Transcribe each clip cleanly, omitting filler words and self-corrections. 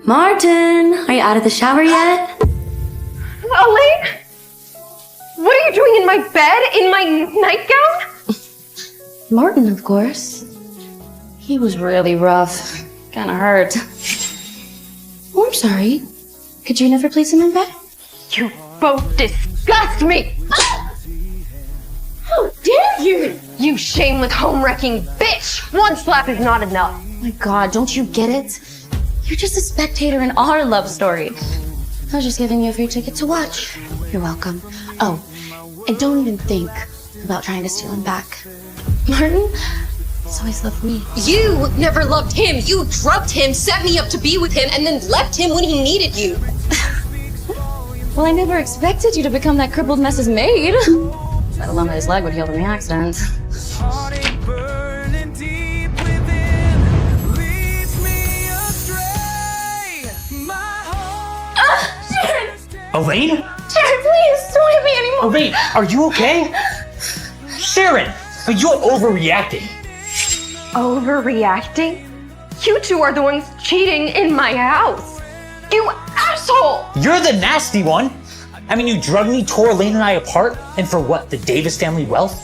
Martin, are you out of the shower yet? Elaine? What are you doing in my bed, in my nightgown? Martin, of course. He was really rough. Kinda hurt. Oh, I'm sorry. Could you never place him in bed? You both disgust me! How dare you! You shameless home-wrecking bitch! One slap is not enough. Oh my god, don't you get it? You're just a spectator in our love story. I was just giving you a free ticket to watch. You're welcome. Oh, and don't even think about trying to steal him back. Martin has always loved me. You never loved him. You drugged him, set me up to be with him, and then left him when he needed you. Well, I never expected you to become that crippled mess's maid. Let alone that his leg would heal from the accident. Elaine? Sharon, please, don't hit me anymore. Elaine, are you okay? Sharon, you're overreacting. Overreacting? You two are the ones cheating in my house. You asshole! You're the nasty one. I mean, you drugged me, tore Elaine and I apart, and for what, the Davis family wealth?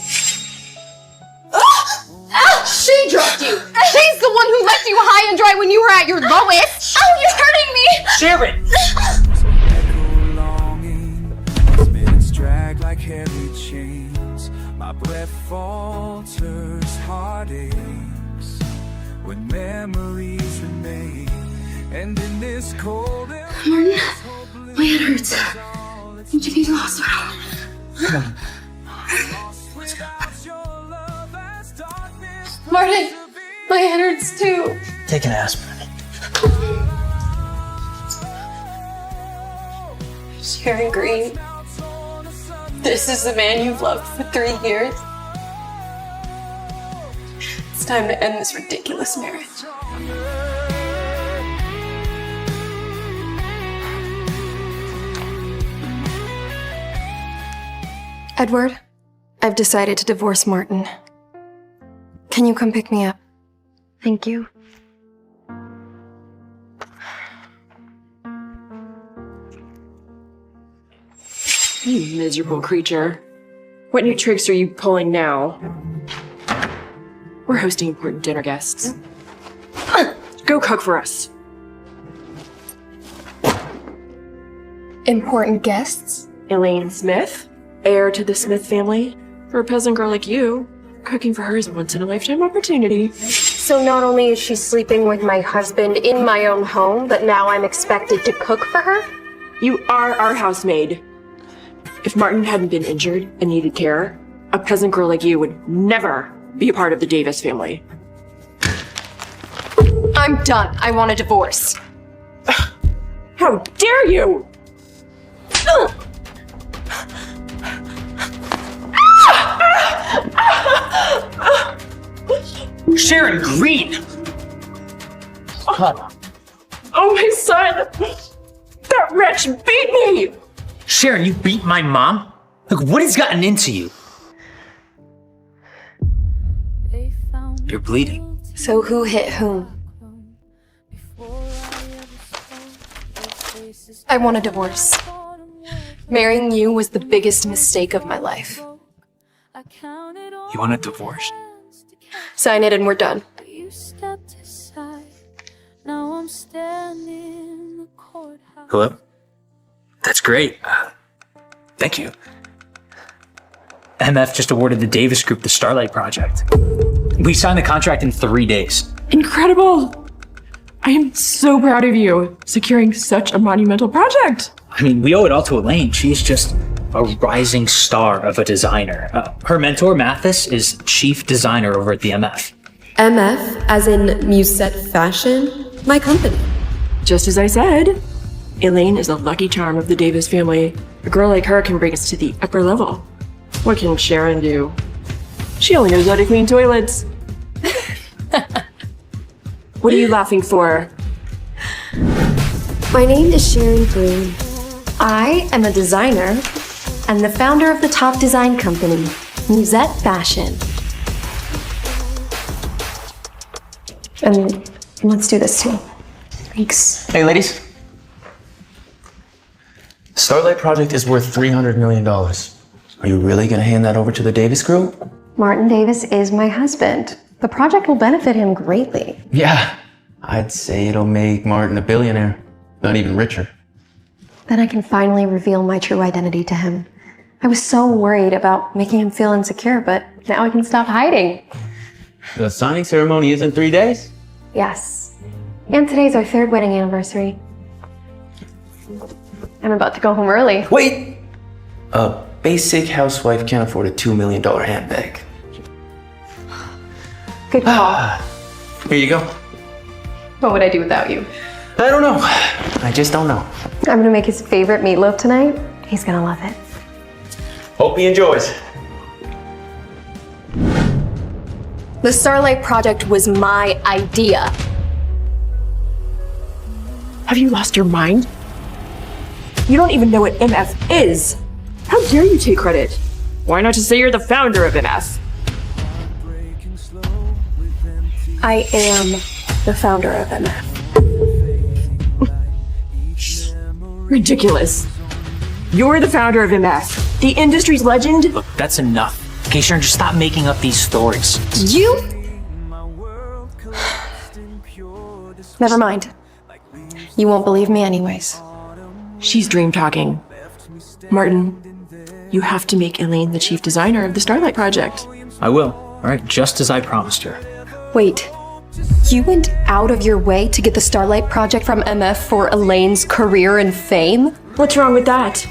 She drugged you. She's the one who left you high and dry when you were at your lowest. Oh, you're hurting me! Sharon! Drag like heavy chains. My breath falters, heart aches when memories remain. And in this cold Martin, my head hurts. Need to be to the hospital. Martin, my head hurts too. Take an aspirin. Sharon Green. This is the man you've loved for 3 years. It's time to end this ridiculous marriage. Edward, I've decided to divorce Martin. Can you come pick me up? Thank you. You miserable creature. What new tricks are you pulling now? We're hosting important dinner guests. Go cook for us. Important guests? Elaine Smith, heir to the Smith family. For a peasant girl like you, cooking for her is a once-in-a-lifetime opportunity. So not only is she sleeping with my husband in my own home, but now I'm expected to cook for her? You are our housemaid. If Martin hadn't been injured and needed care, a peasant girl like you would never be a part of the Davis family. I'm done. I want a divorce. How dare you! Sharon Green! God. Oh, my son! That wretch beat me! Sharon, you beat my mom? Look, what has gotten into you? You're bleeding. So who hit whom? I want a divorce. Marrying you was the biggest mistake of my life. You want a divorce? Sign it and we're done. Hello? That's great. Thank you. MF just awarded the Davis Group the Starlight Project. We signed the contract in 3 days. Incredible! I am so proud of you, securing such a monumental project. I mean, we owe it all to Elaine. She's just a rising star of a designer. Her mentor, Mathis, is chief designer over at the MF. MF, as in Musette Fashion, my company. Just as I said, Elaine is a lucky charm of the Davis family. A girl like her can bring us to the upper level. What can Sharon do? She only knows how to clean toilets. What are you laughing for? My name is Sharon Green. I am a designer and the founder of the top design company, Musette Fashion. And let's do this too. Thanks. Hey, ladies. Starlight Project is worth $300 million. Are you really gonna hand that over to the Davis crew? Martin Davis is my husband. The project will benefit him greatly. Yeah, I'd say it'll make Martin a billionaire, not even richer. Then I can finally reveal my true identity to him. I was so worried about making him feel insecure, but now I can stop hiding. The signing ceremony is in 3 days? Yes. And today's our 3rd wedding anniversary. I'm about to go home early. Wait! A basic housewife can't afford a $2 million handbag. Good call. Here you go. What would I do without you? I don't know. I just don't know. I'm gonna make his favorite meatloaf tonight. He's gonna love it. Hope he enjoys. The Starlight Project was my idea. Have you lost your mind? You don't even know what MF is. How dare you take credit? Why not just say you're the founder of MF? I am the founder of MF. Ridiculous. You're the founder of MF, the industry's legend. Look, that's enough. Okay, Sharon, just stop making up these stories. You? Never mind. You won't believe me anyways. She's dream talking. Martin, you have to make Elaine the chief designer of the Starlight Project. I will. All right, just as I promised her. Wait. You went out of your way to get the Starlight Project from MF for Elaine's career and fame? What's wrong with that?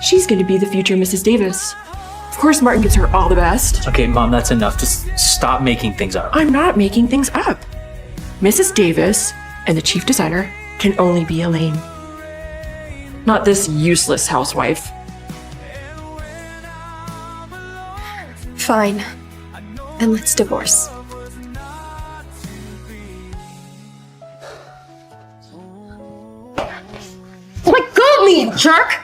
She's going to be the future Mrs. Davis. Of course Martin gives her all the best. Okay, Mom, that's enough. Just stop making things up. I'm not making things up. Mrs. Davis and the chief designer can only be Elaine. Not this useless housewife. Fine. Then let's divorce. Let go of me, you jerk!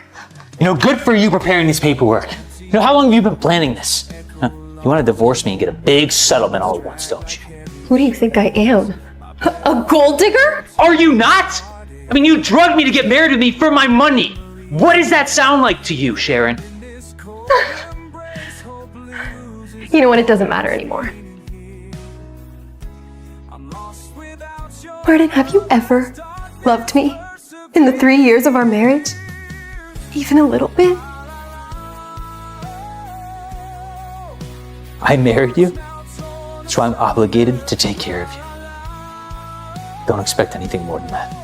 You know, good for you preparing this paperwork. You know, how long have you been planning this? Huh? You want to divorce me and get a big settlement all at once, don't you? Who do you think I am? A gold digger? Are you not? I mean, you drugged me to get married with me for my money. What does that sound like to you, Sharon? You know what? It doesn't matter anymore. Martin, have you ever loved me in the 3 years of our marriage? Even a little bit? I married you, so I'm obligated to take care of you. Don't expect anything more than that.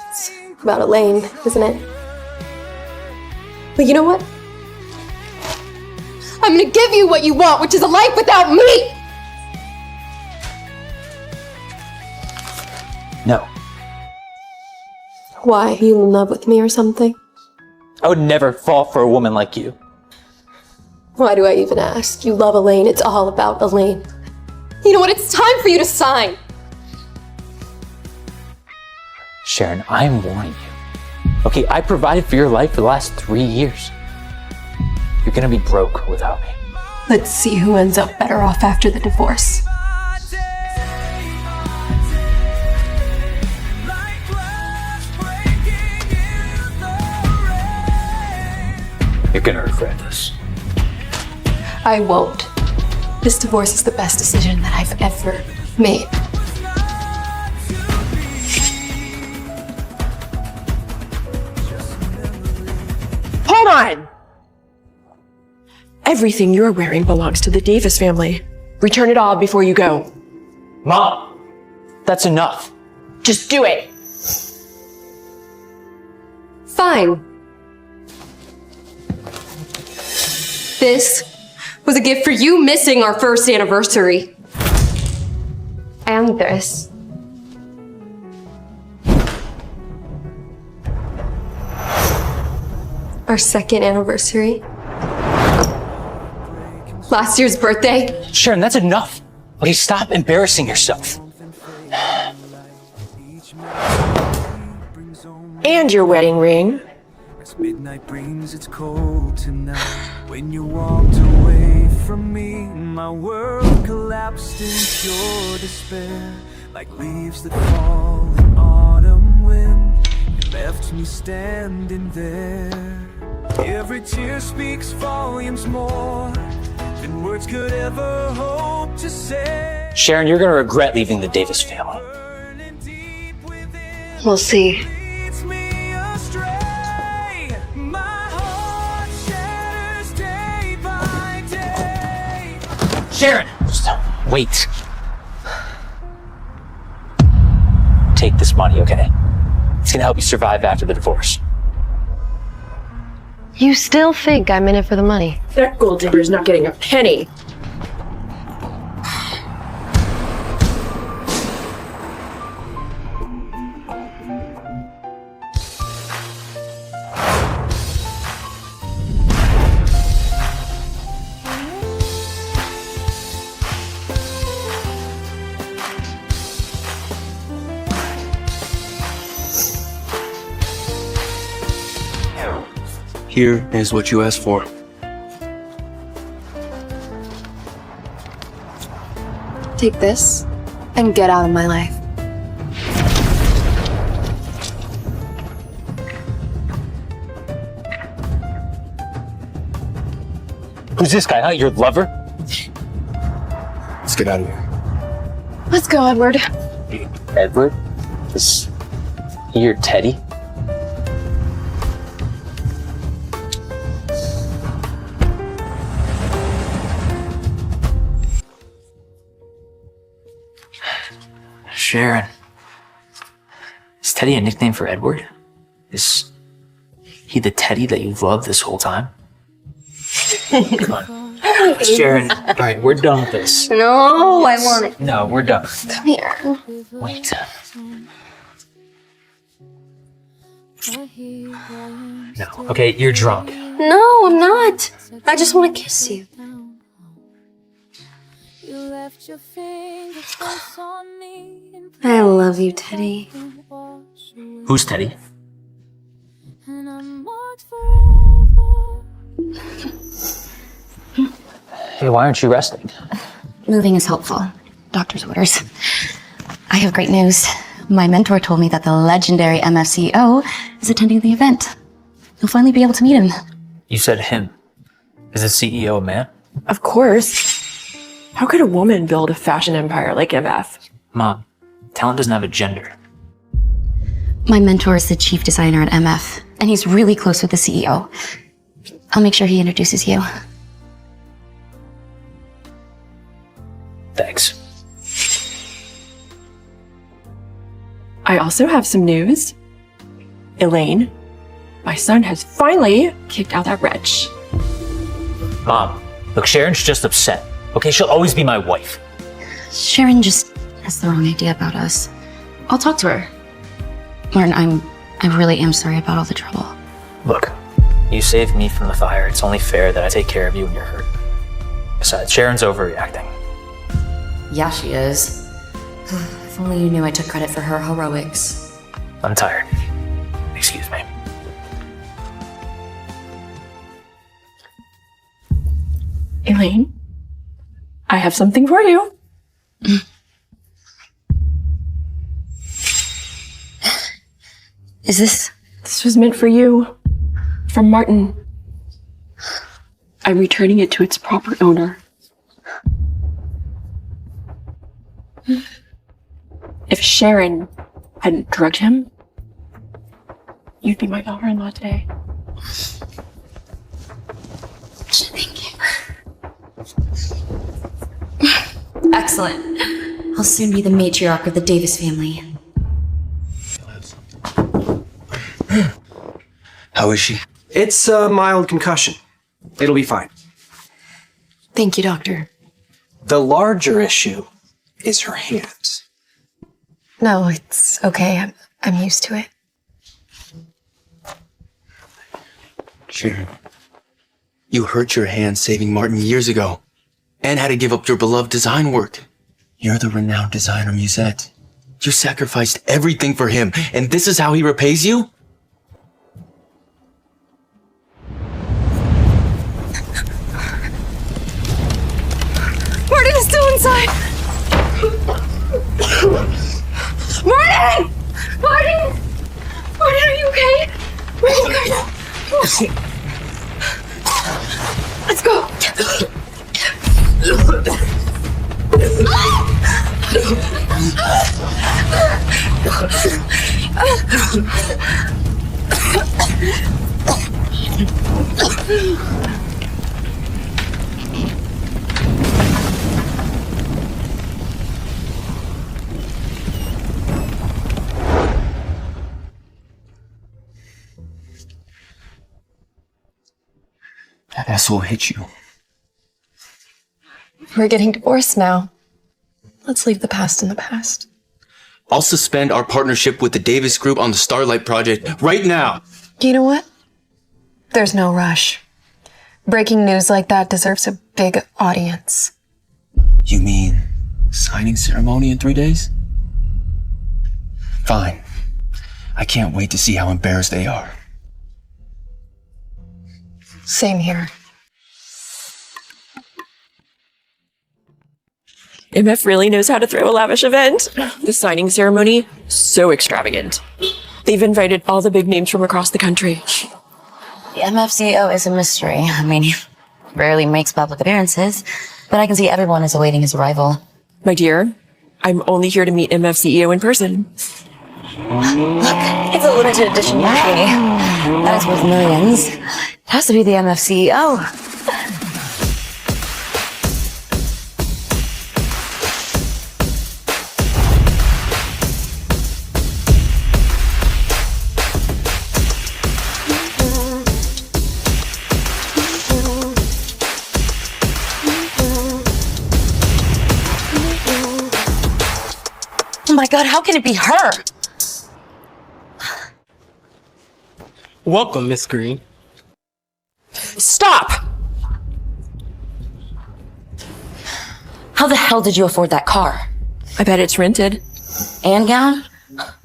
It's about Elaine, isn't it? But you know what? I'm gonna give you what you want, which is a life without me! No, Why? Are you in love with me or something? I would never fall for a woman like you. Why do I even ask? You love Elaine. It's all about Elaine. You know what? It's time for you to sign. Sharon, I'm warning you. Okay, I provided for your life for the last 3 years. You're gonna be broke without me. Let's see who ends up better off after the divorce. You're gonna regret this. I won't. This divorce is the best decision that I've ever made. Hold on! Everything you're wearing belongs to the Davis family. Return it all before you go. Mom, that's enough. Just do it! Fine. This was a gift for you missing our first anniversary. And this. Our second anniversary. Last year's birthday. Sharon, that's enough. Okay, stop embarrassing yourself. And your wedding ring. As midnight brings its cold tonight. When you walked away from me, my world collapsed in pure despair. Like leaves that fall standing there. Every tear speaks volumes more than words could ever hope to say. Sharon, you're gonna regret leaving the Davis family. We'll see. Leads me astray. My heart shatters day by day. Sharon! Just wait. Take this money, okay? It's gonna help you survive after the divorce. You still think I'm in it for the money? That gold digger's not getting a penny. Here is what you asked for. Take this and get out of my life. Who's this guy, huh? Your lover? Let's get out of here. Let's go, Edward. Edward? Is he your Teddy? Sharon. Is Teddy a nickname for Edward? Is he the Teddy that you've loved this whole time? Come on. Sharon, all right, we're done with this. No, I want it. No, we're done. Come here. Wait. No, okay, you're drunk. No, I'm not. I just want to kiss you. I love you, Teddy. Who's Teddy? Hey, why aren't you resting? Moving is helpful. Doctor's orders. I have great news. My mentor told me that the legendary MF CEO is attending the event. You'll finally be able to meet him. You said him. Is the CEO a man? Of course. How could a woman build a fashion empire like MF? Mom, talent doesn't have a gender. My mentor is the chief designer at MF, and he's really close with the CEO. I'll make sure he introduces you. Thanks. I also have some news. Elaine, my son has finally kicked out that wretch. Mom, look, Sharon's just upset. Okay, she'll always be my wife. Sharon just has the wrong idea about us. I'll talk to her. Martin, I really am sorry about all the trouble. Look, you saved me from the fire. It's only fair that I take care of you when you're hurt. Besides, Sharon's overreacting. Yeah, she is. If only you knew I took credit for her heroics. I'm tired. Excuse me. Elaine, I have something for you. Is this? This was meant for you. From Martin. I'm returning it to its proper owner. If Sharon hadn't drugged him, you'd be my daughter-in-law today. Thank you. Excellent. I'll soon be the matriarch of the Davis family. How is she? It's a mild concussion. It'll be fine. Thank you, doctor. The larger issue is her hands. No, it's okay. I'm used to it. Sharon, you hurt your hand saving Martin years ago and had to give up your beloved design work. You're the renowned designer Musette. You sacrificed everything for him, and this is how he repays you? Martin is still inside! Martin! Martin! Martin, are you okay? Let's go. That asshole hit you. We're getting divorced now. Let's leave the past in the past. I'll suspend our partnership with the Davis Group on the Starlight Project right now. You know what? There's no rush. Breaking news like that deserves a big audience. You mean signing ceremony in 3 days? Fine. I can't wait to see how embarrassed they are. Same here. MF really knows how to throw a lavish event. The signing ceremony, so extravagant. They've invited all the big names from across the country. The MF CEO is a mystery. I mean, he rarely makes public appearances, but I can see everyone is awaiting his arrival. My dear, I'm only here to meet MF CEO in person. Look, it's a limited edition marquee. That is worth millions. It has to be the MF CEO. Oh my God, how can it be her? Welcome, Miss Greene. Stop! How the hell did you afford that car? I bet it's rented. And gown?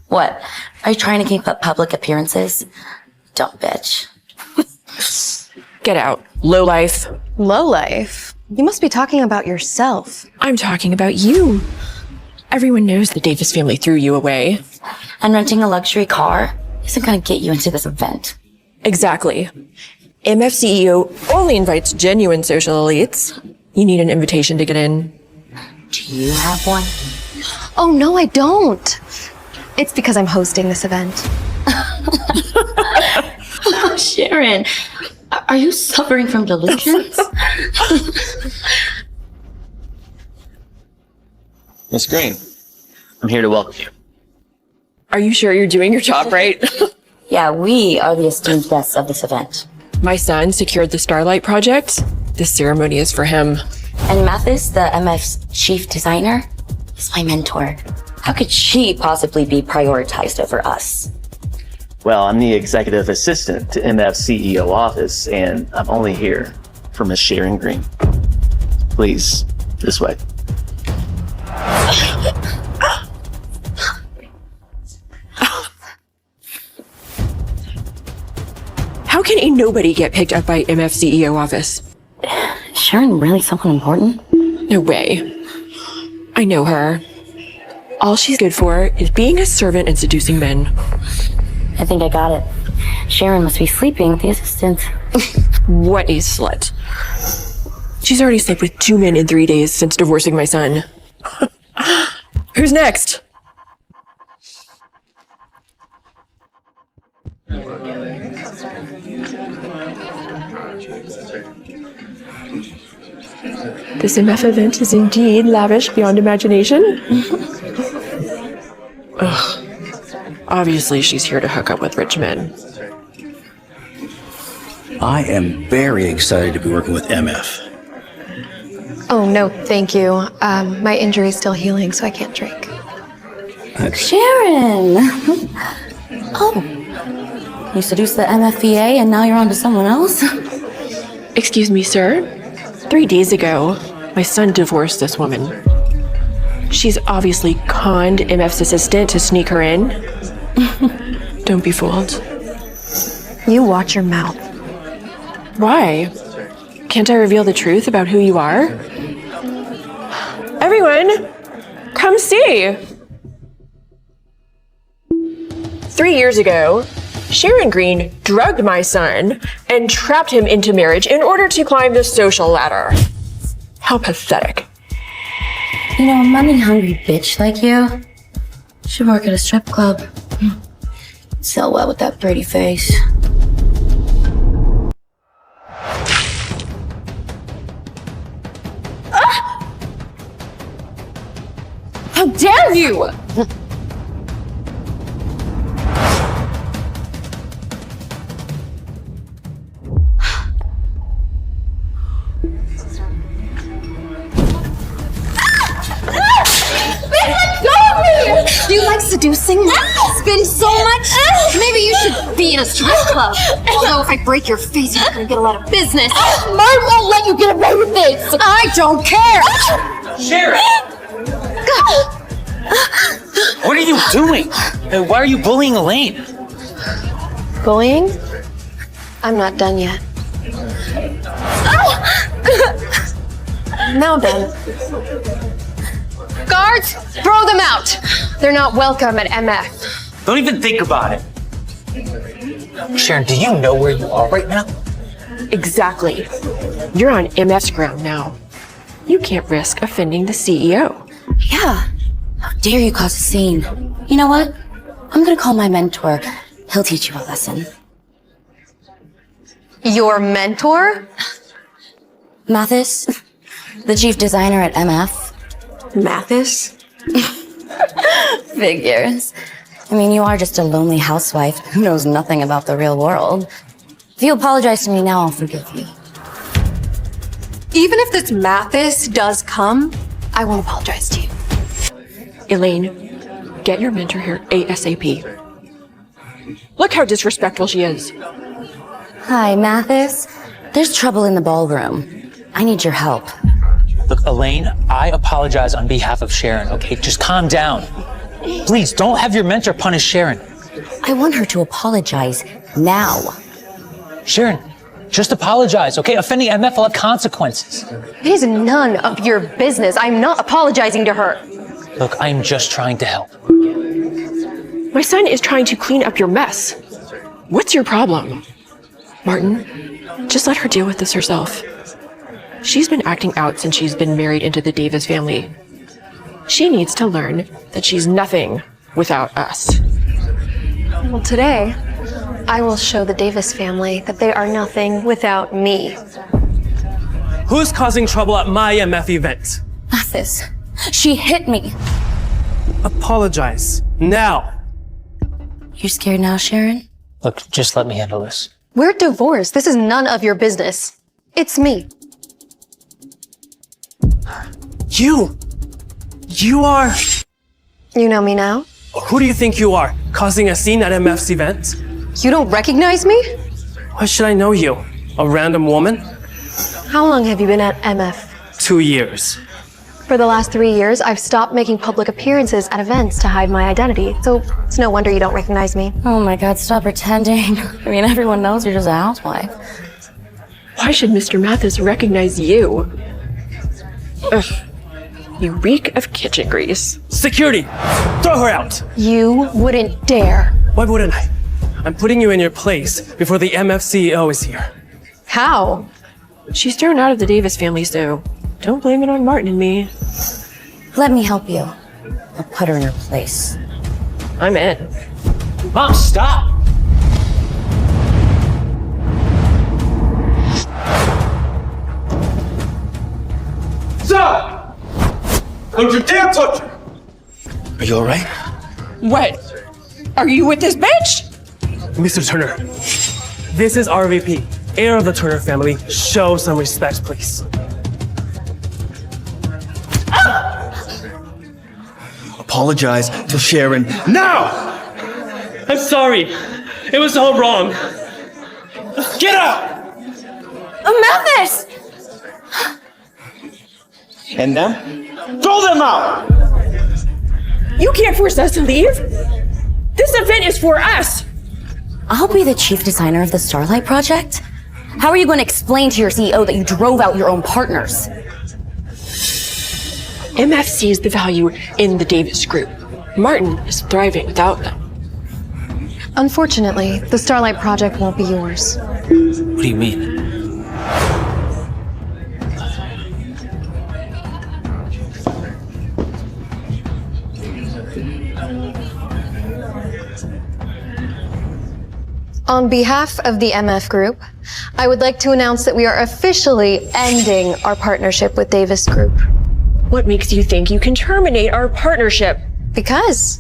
What? Are you trying to keep up public appearances? Dumb bitch. Get out. Lowlife. Lowlife? You must be talking about yourself. I'm talking about you. Everyone knows the Davis family threw you away. And renting a luxury car isn't gonna get you into this event. Exactly. MF CEO only invites genuine social elites. You need an invitation to get in. Do you have one? Oh, no, I don't. It's because I'm hosting this event. Oh, Sharon, are you suffering from delusions? Miss Greene, I'm here to welcome you. Are you sure you're doing your job right? Yeah, we are the esteemed guests of this event. My son secured the Starlight project. This ceremony is for him. And Mathis, the MF's chief designer, is my mentor. How could she possibly be prioritized over us? Well, I'm the executive assistant to MF's CEO office, and I'm only here for Miss Sharon Green. Please, this way. How can a nobody get picked up by MF CEO office? Is Sharon really someone important? No way. I know her. All she's good for is being a servant and seducing men. I think I got it. Sharon must be sleeping with the assistant. What a slut. She's already slept with 2 men in 3 days since divorcing my son. Who's next? This MF event is indeed lavish beyond imagination. Ugh. Obviously, she's here to hook up with rich men. I am very excited to be working with MF. Oh, no, thank you. My injury's still healing, so I can't drink. Sharon! Oh, you seduced the MFVA and now you're on to someone else? Excuse me, sir. 3 days ago, my son divorced this woman. She's obviously conned MF's assistant to sneak her in. Don't be fooled. You watch your mouth. Why? Can't I reveal the truth about who you are? Everyone, come see! 3 years ago, Sharon Green drugged my son and trapped him into marriage in order to climb the social ladder. How pathetic. You know, a money-hungry bitch like you should work at a strip club. Sell well with that pretty face. How dare you! Do you like seducing? Spend so much? Maybe you should be in a strip club. Although if I break your face, you're gonna get a lot of business. Martin won't let you get away with this. I don't care. Sharon! What are you doing? Why are you bullying Elaine? Bullying? I'm not done yet. Now done. Guards, throw them out! They're not welcome at MF. Don't even think about it. Sharon, do you know where you are right now? Exactly. You're on MF's ground now. You can't risk offending the CEO. Yeah. How dare you cause a scene? You know what? I'm gonna call my mentor. He'll teach you a lesson. Your mentor? Mathis, the chief designer at MF. Mathis? Figures. I mean, you are just a lonely housewife who knows nothing about the real world. If you apologize to me now, I'll forgive you. Even if this Mathis does come, I won't apologize to you. Elaine, get your mentor here ASAP. Look how disrespectful she is. Hi, Mathis. There's trouble in the ballroom. I need your help. Look, Elaine, I apologize on behalf of Sharon, okay? Just calm down. Please, don't have your mentor punish Sharon. I want her to apologize now. Sharon, just apologize, okay? Offending MF will have consequences. It is none of your business. I'm not apologizing to her. Look, I'm just trying to help. My son is trying to clean up your mess. What's your problem? Martin, just let her deal with this herself. She's been acting out since she's been married into the Davis family. She needs to learn that she's nothing without us. Well, today, I will show the Davis family that they are nothing without me. Who's causing trouble at my MF event? Mathis, she hit me. Apologize. Now. You scared now, Sharon? Look, just let me handle this. We're divorced. This is none of your business. It's me. You are... You know me now? Who do you think you are? Causing a scene at MF's event? You don't recognize me? Why should I know you? A random woman? How long have you been at MF? 2 years. For the last 3 years, I've stopped making public appearances at events to hide my identity. So it's no wonder you don't recognize me. Oh my God, stop pretending. I mean, everyone knows you're just a housewife. Why should Mr. Mathis recognize you? Ugh. You reek of kitchen grease. Security! Throw her out! You wouldn't dare. Why wouldn't I? I'm putting you in your place before the MF CEO is here. How? She's thrown out of the Davis family, so don't blame it on Martin and me. Let me help you. I'll put her in her place. I'm in. Mom, stop! Stop! Don't you dare touch her! Are you alright? What? Are you with this bitch? Mr. Turner, this is RVP, heir of the Turner family. Show some respect, please. Apologize to Sharon now! I'm sorry. It was all wrong. Get out! Mathis! And them? Throw them out! You can't force us to leave. This event is for us. I'll be the chief designer of the Starlight Project? How are you going to explain to your CEO that you drove out your own partners? MF sees the value in the Davis group. Martin is thriving without them. Unfortunately, the Starlight project won't be yours. What do you mean? On behalf of the MF Group, I would like to announce that we are officially ending our partnership with Davis Group. What makes you think you can terminate our partnership? Because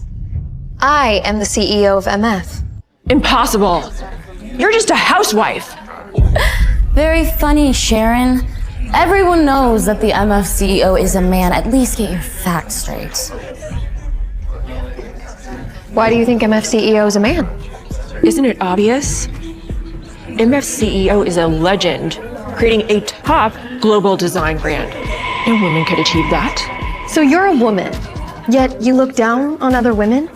I am the CEO of MF. Impossible. You're just a housewife. Very funny, Sharon. Everyone knows that the MF CEO is a man. At least get your facts straight. Why do you think MF CEO is a man? Isn't it obvious? MF CEO is a legend, creating a top global design brand. No woman could achieve that. So you're a woman, yet you look down on other women?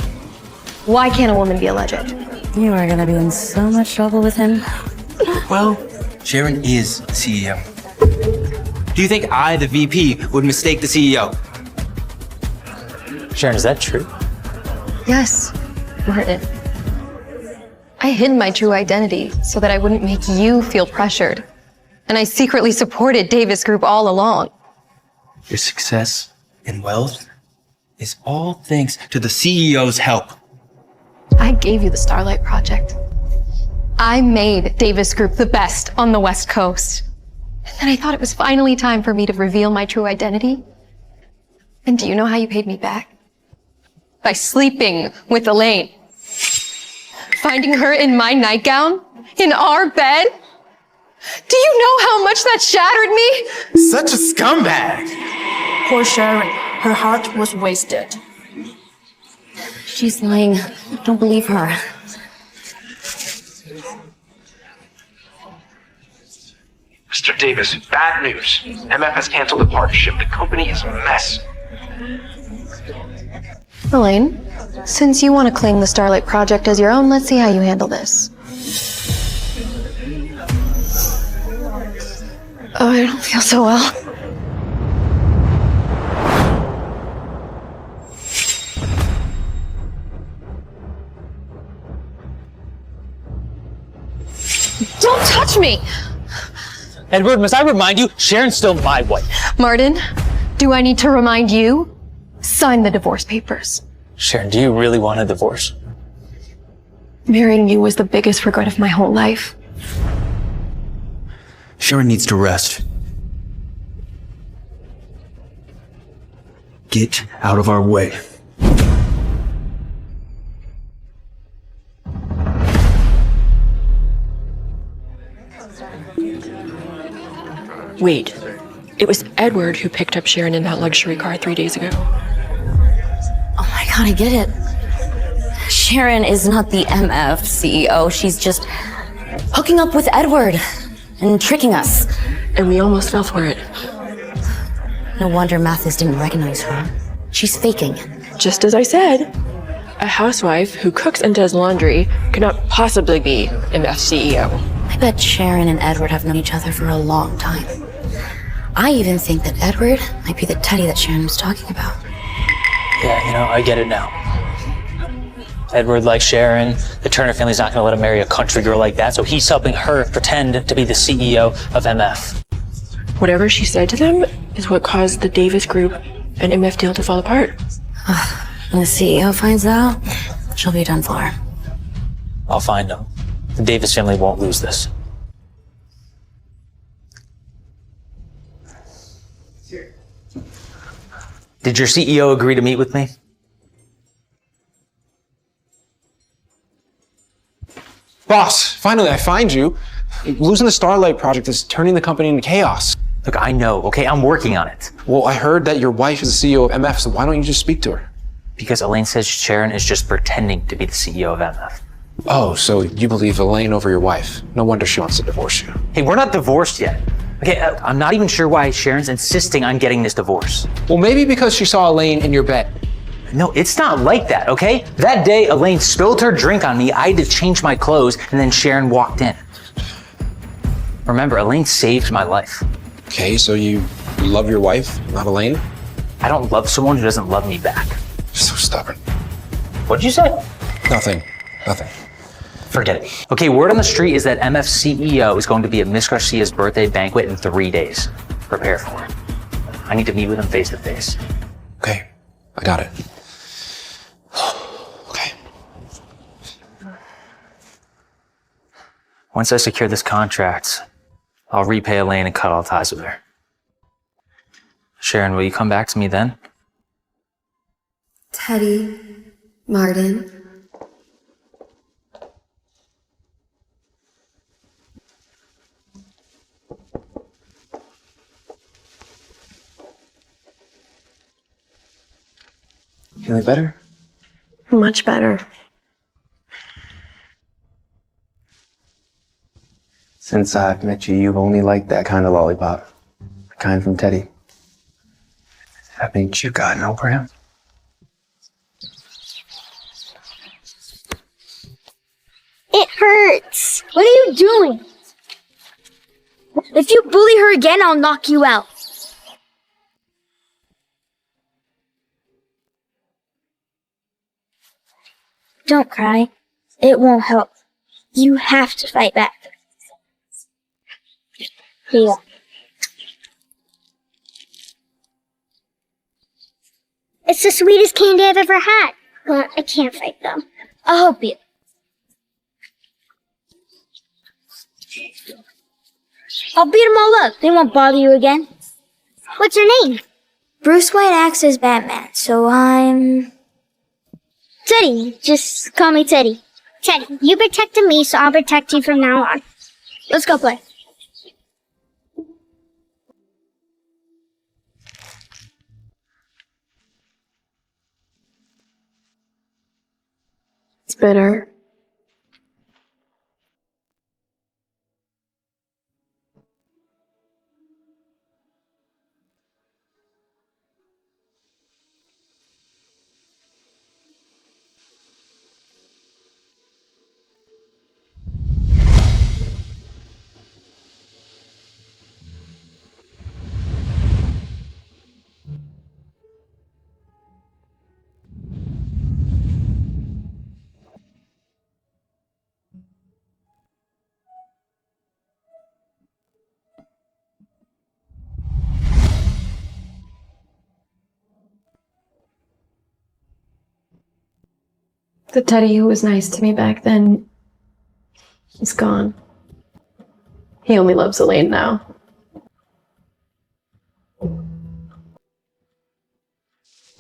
Why can't a woman be a legend? You are gonna be in so much trouble with him. Well, Sharon is CEO. Do you think I, the VP, would mistake the CEO? Sharon, is that true? Yes, Martin. I hid my true identity so that I wouldn't make you feel pressured. And I secretly supported Davis Group all along. Your success and wealth is all thanks to the CEO's help. I gave you the Starlight Project. I made Davis Group the best on the West Coast. And then I thought it was finally time for me to reveal my true identity. And do you know how you paid me back? By sleeping with Elaine. Finding her in my nightgown? In our bed? Do you know how much that shattered me? Such a scumbag! Poor Sharon. Her heart was wasted. She's lying. Don't believe her. Mr. Davis, bad news. MF has canceled the partnership. The company is a mess. Elaine, since you want to claim the Starlight Project as your own, let's see how you handle this. Oh, I don't feel so well. Don't touch me! Edward, must I remind you, Sharon's still my wife. Martin, do I need to remind you? Sign the divorce papers. Sharon, do you really want a divorce? Marrying you was the biggest regret of my whole life. Sharon needs to rest. Get out of our way. Wait, it was Edward who picked up Sharon in that luxury car 3 days ago. Oh my god, I get it. Sharon is not the MF CEO. She's just hooking up with Edward and tricking us. And we almost fell for it. No wonder Mathis didn't recognize her. She's faking. Just as I said, a housewife who cooks and does laundry cannot possibly be MF CEO. I bet Sharon and Edward have known each other for a long time. I even think that Edward might be the Teddy that Sharon was talking about. Yeah, I get it now. Edward likes Sharon. The Turner family's not going to let him marry a country girl like that, so he's helping her pretend to be the CEO of MF. Whatever she said to them is what caused the Davis Group and MF deal to fall apart. When the CEO finds out, she'll be done for. I'll find him. The Davis family won't lose this. Did your CEO agree to meet with me? Boss, finally I find you. Losing the Starlight Project is turning the company into chaos. Look, I know, okay? I'm working on it. Well, I heard that your wife is the CEO of MF, so why don't you just speak to her? Because Elaine says Sharon is just pretending to be the CEO of MF. Oh, so you believe Elaine over your wife. No wonder she wants to divorce you. Hey, we're not divorced yet. Okay, I'm not even sure why Sharon's insisting on getting this divorce. Well, maybe because she saw Elaine in your bed. No, it's not like that, okay? That day, Elaine spilled her drink on me, I had to change my clothes, and then Sharon walked in. Remember, Elaine saved my life. Okay, so you love your wife, not Elaine? I don't love someone who doesn't love me back. You're so stubborn. What'd you say? Nothing. Forget it. Okay, word on the street is that MF CEO is going to be at Miss Garcia's birthday banquet in 3 days. Prepare for it. I need to meet with him face to face. Okay, I got it. Okay. Once I secure this contract, I'll repay Elaine and cut all ties with her. Sharon, will you come back to me then? Teddy, Martin. Feeling better? Much better. Since I've met you, you've only liked that kind of lollipop. The kind from Teddy. Haven't you gotten over him? It hurts. What are you doing? If you bully her again, I'll knock you out. Don't cry. It won't help. You have to fight back. Here you go. It's the sweetest candy I've ever had. But I can't fight them. I'll help you. I'll beat them all up. They won't bother you again. What's your name? Bruce Wayne acts as Batman, so I'm... Teddy. Just call me Teddy. Teddy, you protected me, so I'll protect you from now on. Let's go play. It's bitter. The Teddy who was nice to me back then, he's gone. He only loves Elaine now.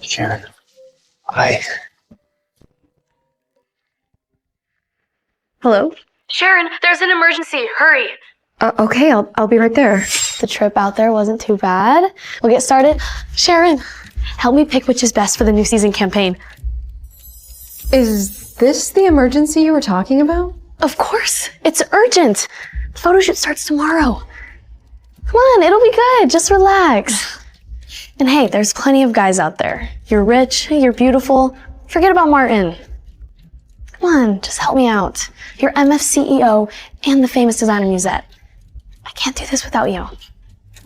Sharon, Hello? Sharon, there's an emergency. Hurry. Okay, I'll be right there. The trip out there wasn't too bad. We'll get started. Sharon, help me pick which is best for the new season campaign. Is this the emergency you were talking about? Of course. It's urgent. The photo shoot starts tomorrow. Come on, it'll be good. Just relax. And hey, there's plenty of guys out there. You're rich, you're beautiful. Forget about Martin. Come on, just help me out. You're MF CEO and the famous designer Musette. I can't do this without you.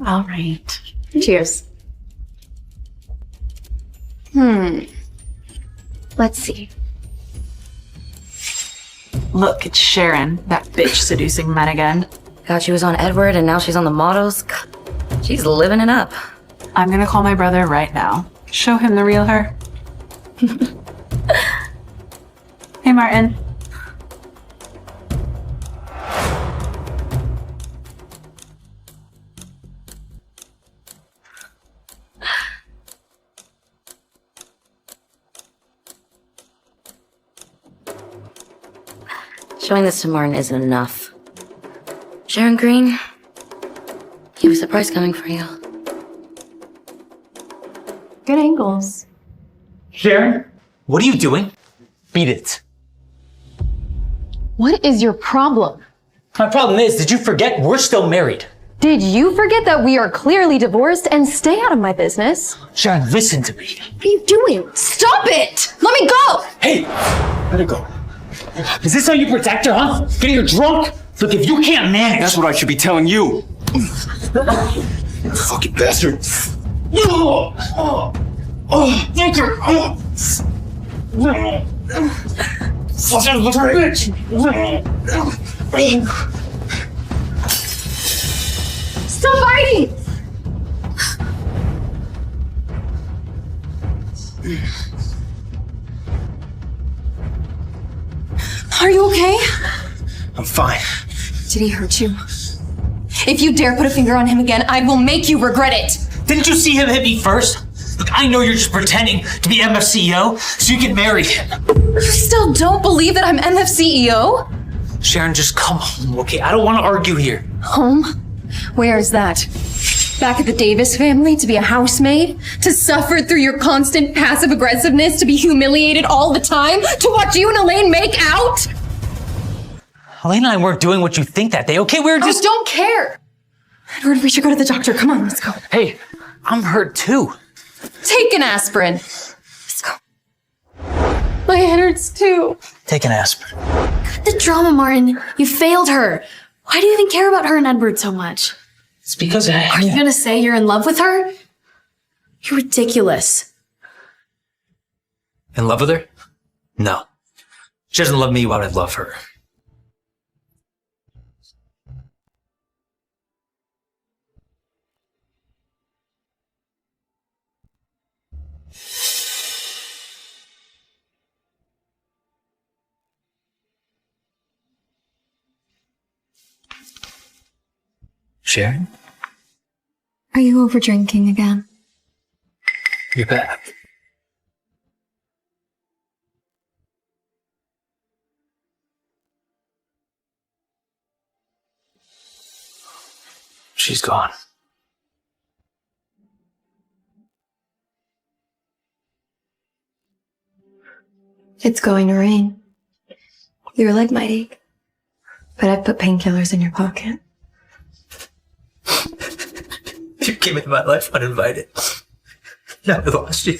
All right. Cheers. Let's see. Look, it's Sharon, that bitch seducing men again. God, she was on Edward and now she's on the models. She's living it up. I'm gonna call my brother right now. Show him the real her. Hey, Martin. Showing this to Martin isn't enough. Sharon Green, you have a surprise coming for you. Good angles. Sharon, what are you doing? Beat it. What is your problem? My problem is, did you forget we're still married? Did you forget that we are clearly divorced and stay out of my business? Sharon, listen to me. What are you doing? Stop it! Let me go! Hey, let her go. Is this how you protect her, huh? Getting her drunk? Look, if you can't manage... That's what I should be telling you. Fucking bastard. Stop fighting! Are you okay? I'm fine. Did he hurt you? If you dare put a finger on him again, I will make you regret it! Didn't you see him hit me first? Look, I know you're just pretending to be MF CEO so you can marry him. You still don't believe that I'm MF CEO? Sharon, just come home, okay? I don't want to argue here. Home? Where is that? Back at the Davis family to be a housemaid? To suffer through your constant passive aggressiveness? To be humiliated all the time? To watch you and Elaine make out? Elaine and I weren't doing what you think that day, okay? We were just— I don't care! Edward, we should go to the doctor. Come on, let's go. Hey, I'm hurt too. Take an aspirin. Let's go. My head hurts too. Take an aspirin. The drama, Martin. You failed her. Why do you even care about her and Edward so much? It's because Are you gonna say you're in love with her? You're ridiculous. In love with her? No. She doesn't love me, why would I love her? Sharon? Are you over drinking again? You're back. She's gone. It's going to rain. Your leg might ache. But I put painkillers in your pocket. You came into my life uninvited. Now I lost you.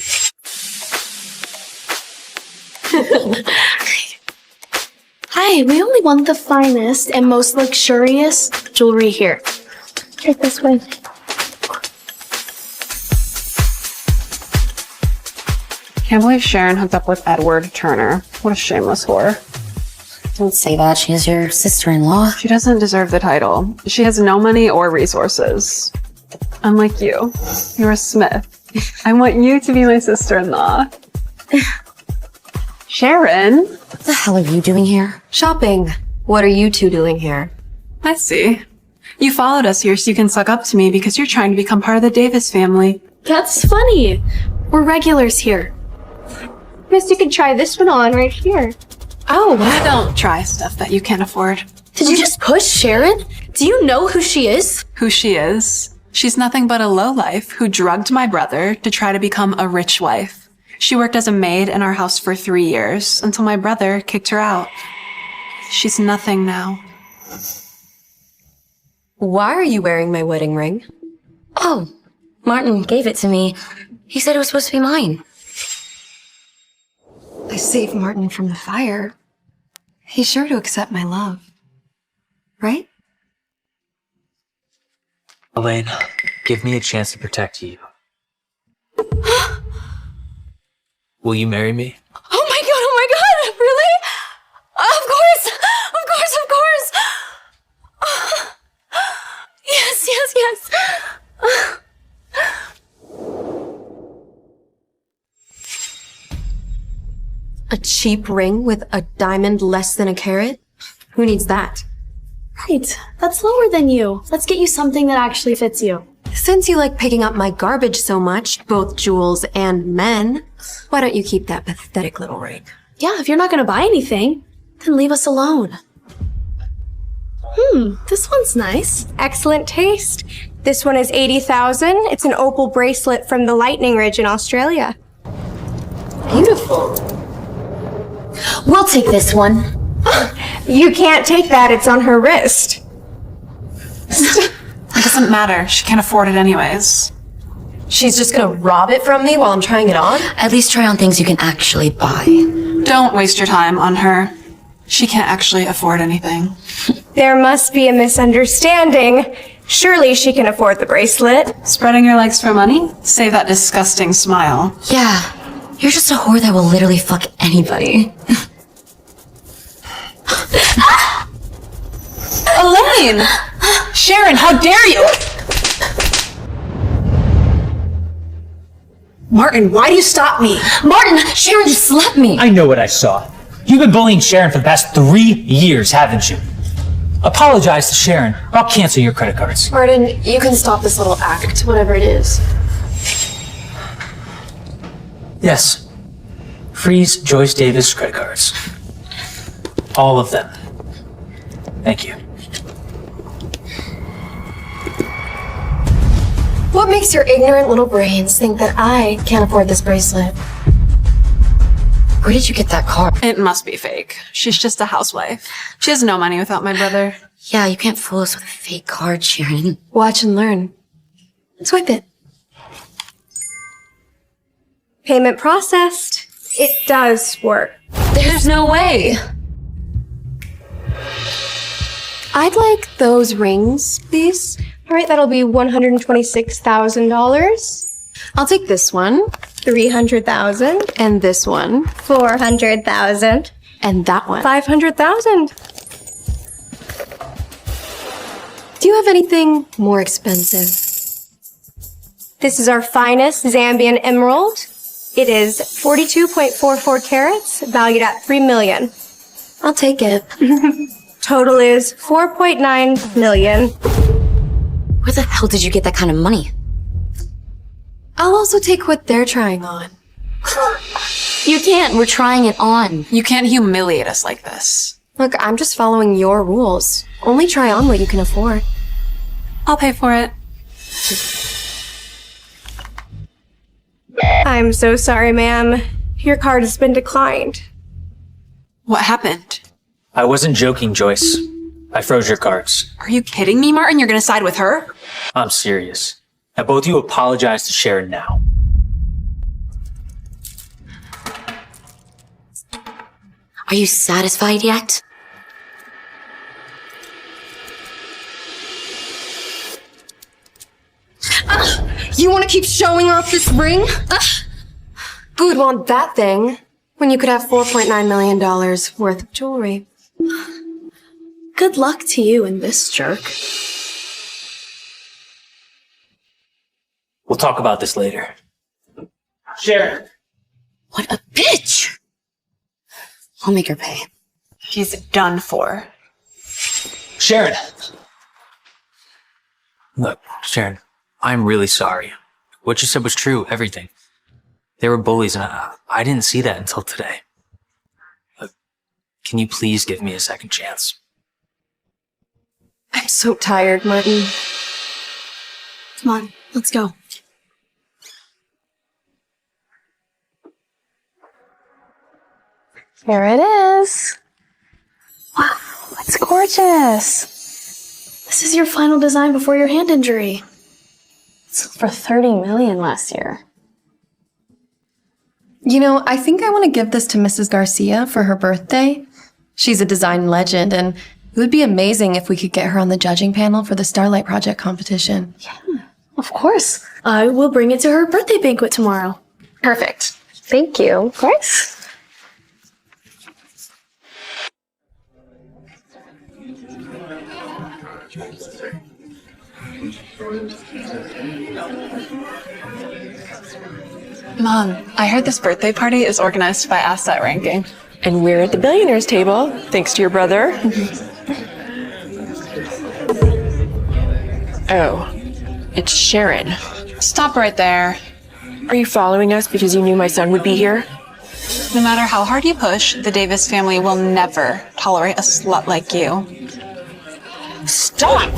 Hi, we only want the finest and most luxurious jewelry here. Take this way. Can't believe Sharon hooked up with Edward Turner. What a shameless whore. Don't say that. She's your sister-in-law. She doesn't deserve the title. She has no money or resources. Unlike you. You're a Smith. I want you to be my sister-in-law. Sharon? What the hell are you doing here? Shopping. What are you two doing here? I see. You followed us here so you can suck up to me because you're trying to become part of the Davis family. That's funny. We're regulars here. Miss, you could try this one on right here. Oh, don't try stuff that you can't afford. Did you just push Sharon? Do you know who she is? Who she is? She's nothing but a lowlife who drugged my brother to try to become a rich wife. She worked as a maid in our house for 3 years until my brother kicked her out. She's nothing now. Why are you wearing my wedding ring? Oh, Martin gave it to me. He said it was supposed to be mine. I saved Martin from the fire. He's sure to accept my love. Right? Elaine, give me a chance to protect you. Will you marry me? Oh my god, really? Of course! Yes. A cheap ring with a diamond less than a carat? Who needs that? Right, that's lower than you. Let's get you something that actually fits you. Since you like picking up my garbage so much, both jewels and men, why don't you keep that pathetic little ring? Yeah, if you're not gonna buy anything, then leave us alone. This one's nice. Excellent taste. This one is $80,000. It's an opal bracelet from the Lightning Ridge in Australia. Beautiful. We'll take this one. You can't take that. It's on her wrist. It doesn't matter. She can't afford it anyways. She's just gonna rob it from me while I'm trying it on? At least try on things you can actually buy. Don't waste your time on her. She can't actually afford anything. There must be a misunderstanding. Surely she can afford the bracelet. Spreading your legs for money? Save that disgusting smile. Yeah, you're just a whore that will literally fuck anybody. Elaine! Sharon, how dare you! Martin, why do you stop me? Martin, Sharon just slapped me. I know what I saw. You've been bullying Sharon for the past 3 years, haven't you? Apologize to Sharon, or I'll cancel your credit cards. Martin, you can stop this little act, whatever it is. Yes. Freeze Joyce Davis credit cards. All of them. Thank you. What makes your ignorant little brains think that I can't afford this bracelet? Where did you get that card? It must be fake. She's just a housewife. She has no money without my brother. Yeah, you can't fool us with a fake card, Sharon. Watch and learn. Swipe it. Payment processed. It does work. There's no way. I'd like those rings, please. All right, that'll be $126,000. I'll take this one. 300,000. And this one. 400,000. And that one. 500,000. Do you have anything more expensive? This is our finest Zambian emerald. It is 42.44 carats, valued at $3 million. I'll take it. Total is 4.9 million. Where the hell did you get that kind of money? I'll also take what they're trying on. You can't. We're trying it on. You can't humiliate us like this. Look, I'm just following your rules. Only try on what you can afford. I'll pay for it. I'm so sorry, ma'am. Your card has been declined. What happened? I wasn't joking, Joyce. I froze your cards. Are you kidding me, Martin? You're gonna side with her? I'm serious. Now both of you apologize to Sharon now. Are you satisfied yet? You want to keep showing off this ring? Who would want that thing when you could have $4.9 million worth of jewelry? Good luck to you and this jerk. We'll talk about this later. Sharon! What a bitch! I'll make her pay. She's done for. Sharon! Look, Sharon, I'm really sorry. What you said was true, everything. They were bullies, and I didn't see that until today. Look, can you please give me a second chance? I'm so tired, Martin. Come on, let's go. Here it is. Wow, it's gorgeous. This is your final design before your hand injury. It sold for $30 million last year. You know, I think I want to give this to Mrs. Garcia for her birthday. She's a design legend, and it would be amazing if we could get her on the judging panel for the Starlight Project competition. Yeah, of course. I will bring it to her birthday banquet tomorrow. Perfect. Thank you. Of course. Mom, I heard this birthday party is organized by asset ranking. And we're at the billionaires table, thanks to your brother. Oh, it's Sharon. Stop right there. Are you following us because you knew my son would be here? No matter how hard you push, the Davis family will never tolerate a slut like you. Stop!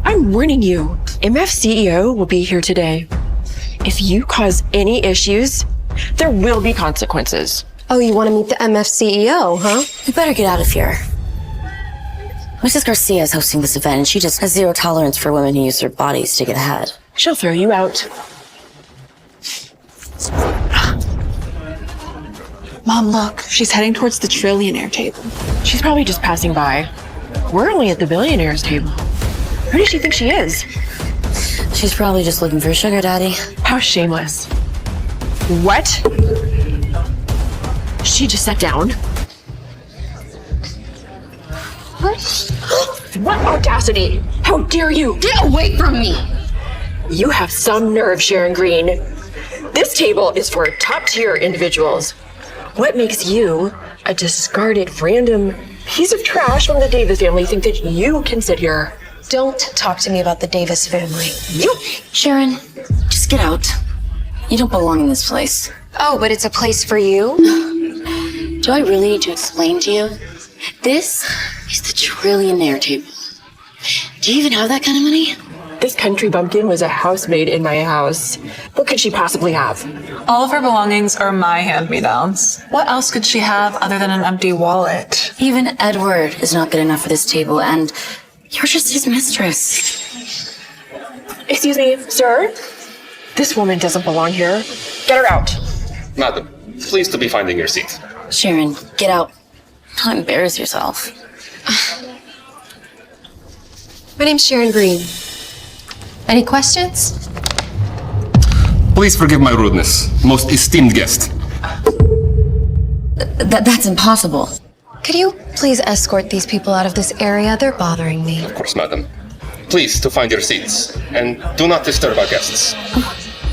I'm warning you. MF CEO will be here today. If you cause any issues, there will be consequences. Oh, you want to meet the MF CEO, huh? You better get out of here. Mrs. Garcia is hosting this event, and she just has zero tolerance for women who use their bodies to get ahead. She'll throw you out. Mom, look. She's heading towards the trillionaire table. She's probably just passing by. We're only at the billionaires table. Who does she think she is? She's probably just looking for a sugar daddy. How shameless. What? She just sat down. What audacity! How dare you! Get away from me! You have some nerve, Sharon Green. This table is for top-tier individuals. What makes you, a discarded random piece of trash from the Davis family, think that you can sit here? Don't talk to me about the Davis family. You! Sharon, just get out. You don't belong in this place. Oh, but it's a place for you? Do I really need to explain to you? This is the trillionaire table. Do you even have that kind of money? This country bumpkin was a housemaid in my house. What could she possibly have? All of her belongings are my hand-me-downs. What else could she have other than an empty wallet? Even Edward is not good enough for this table, and you're just his mistress. Excuse me, sir? This woman doesn't belong here. Get her out. Madam, please to be finding your seat. Sharon, get out. Don't embarrass yourself. My name's Sharon Green. Any questions? Please forgive my rudeness, most esteemed guest. That's impossible. Could you please escort these people out of this area? They're bothering me. Of course, madam. Please to find your seats, and do not disturb our guests.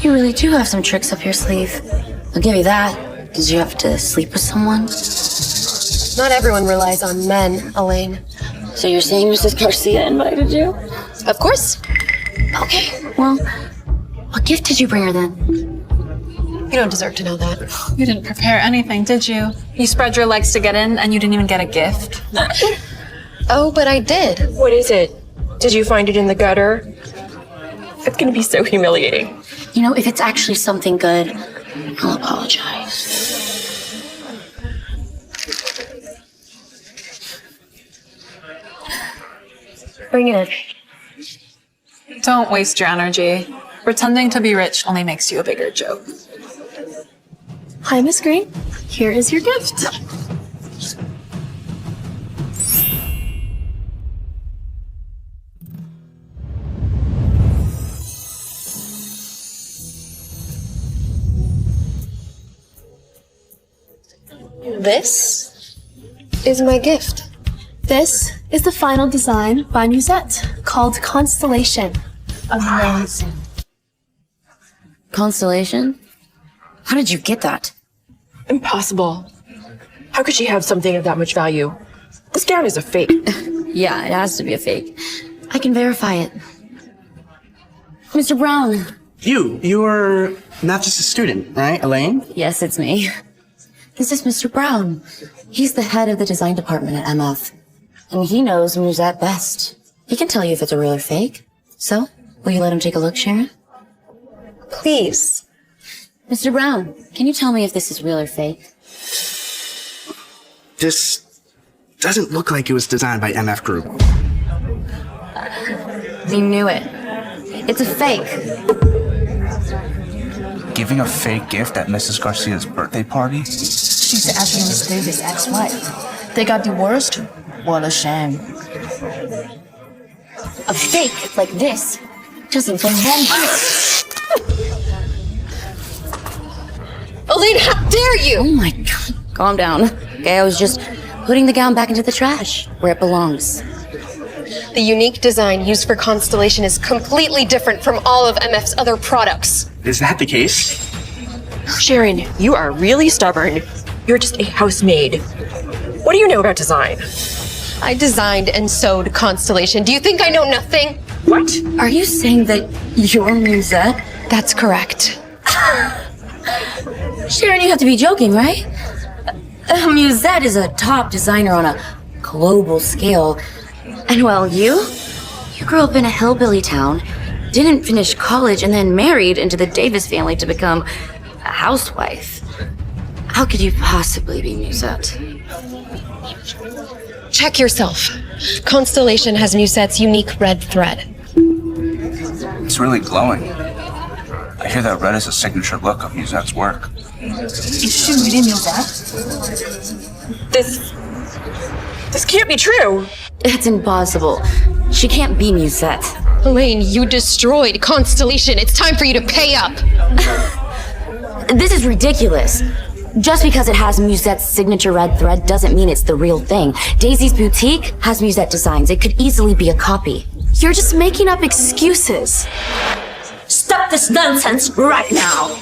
You really do have some tricks up your sleeve. I'll give you that. Did you have to sleep with someone? Not everyone relies on men, Elaine. So you're saying Mrs. Garcia invited you? Of course. Okay, well, what gift did you bring her then? You don't deserve to know that. You didn't prepare anything, did you? You spread your legs to get in and you didn't even get a gift. Oh, but I did. What is it? Did you find it in the gutter? It's gonna be so humiliating. You know, if it's actually something good, I'll apologize. Bring it in. Don't waste your energy. Pretending to be rich only makes you a bigger joke. Hi, Miss Green. Here is your gift. This is my gift. This is the final design by Musette, called Constellation. Amazing. Constellation? How did you get that? Impossible. How could she have something of that much value? This gown is a fake. Yeah, it has to be a fake. I can verify it. Mr. Brown. You're not just a student, right, Elaine? Yes, it's me. This is Mr. Brown. He's the head of the design department at MF. And he knows Musette best. He can tell you if it's a real or fake. So, will you let him take a look, Sharon? Please. Mr. Brown, can you tell me if this is real or fake? This doesn't look like it was designed by MF Group. We knew it. It's a fake. Giving a fake gift at Mrs. Garcia's birthday party? She's actually Miss Davis' ex-wife. They got divorced? What a shame. A fake like this doesn't belong here. Elaine, how dare you! Oh my god. Calm down. Okay, I was just putting the gown back into the trash, where it belongs. The unique design used for Constellation is completely different from all of MF's other products. Is that the case? Sharon, you are really stubborn. You're just a housemaid. What do you know about design? I designed and sewed Constellation. Do you think I know nothing? What? Are you saying that you're Musette? That's correct. Sharon, you have to be joking, right? Musette is a top designer on a global scale. And well, you grew up in a hillbilly town, didn't finish college, and then married into the Davis family to become a housewife. How could you possibly be Musette? Check yourself. Constellation has Musette's unique red thread. It's really glowing. I hear that red is a signature look of Musette's work. Is she really Musette? This can't be true. It's impossible. She can't be Musette. Elaine, you destroyed Constellation. It's time for you to pay up. This is ridiculous. Just because it has Musette's signature red thread doesn't mean it's the real thing. Daisy's boutique has Musette designs. It could easily be a copy. You're just making up excuses. Stop this nonsense right now!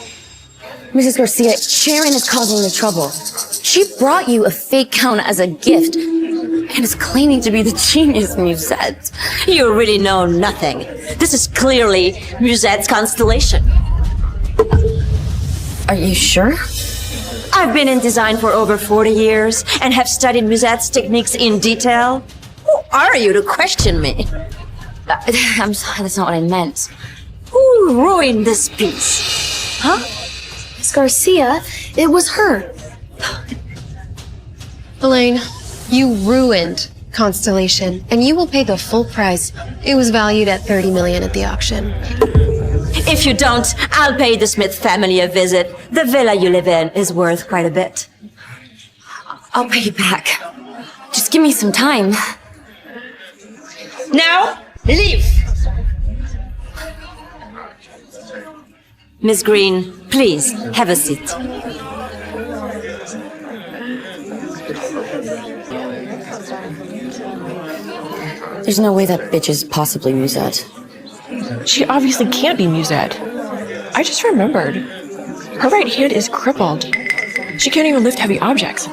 Mrs. Garcia, Sharon is causing the trouble. She brought you a fake gown as a gift and is claiming to be the genius Musette. You really know nothing. This is clearly Musette's constellation. Are you sure? I've been in design for over 40 years and have studied Musette's techniques in detail. Who are you to question me? I'm sorry, that's not what I meant. Who ruined this piece? Huh? Miss Garcia, it was her. Elaine, you ruined Constellation, and you will pay the full price. It was valued at $30 million at the auction. If you don't, I'll pay the Smith family a visit. The villa you live in is worth quite a bit. I'll pay you back. Just give me some time. Now, leave! Miss Greene, please, have a seat. There's no way that bitch is possibly Musette. She obviously can't be Musette. I just remembered. Her right hand is crippled. She can't even lift heavy objects.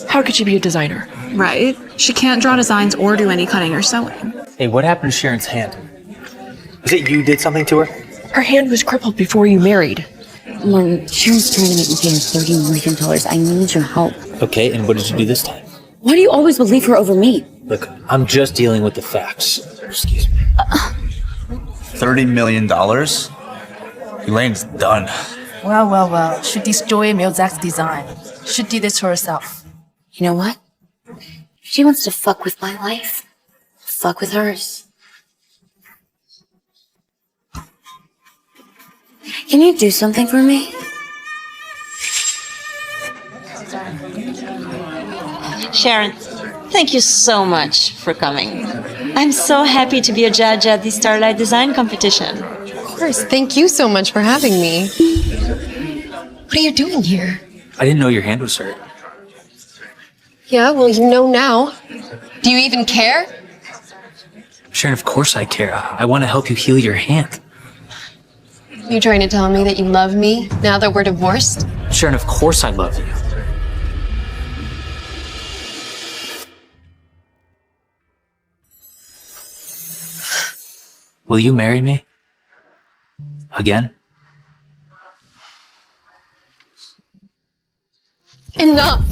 How could she be a designer? Right. She can't draw designs or do any cutting or sewing. Hey, what happened to Sharon's hand? Was it you did something to her? Her hand was crippled before you married. Martin, Sharon's trying to make me pay her $30 million. I need your help. Okay, and what did you do this time? Why do you always believe her over me? Look, I'm just dealing with the facts. Excuse me. $30 million? Elaine's done. Well. She destroyed Musette's design. She did this to herself. You know what? She wants to fuck with my life. Fuck with hers. Can you do something for me? Sharon, thank you so much for coming. I'm so happy to be a judge at the Starlight Design Competition. Of course, thank you so much for having me. What are you doing here? I didn't know your hand was hurt. Yeah, well, you know now. Do you even care? Sharon, of course I care. I want to help you heal your hand. You trying to tell me that you love me now that we're divorced? Sharon, of course I love you. Will you marry me? Again? Enough!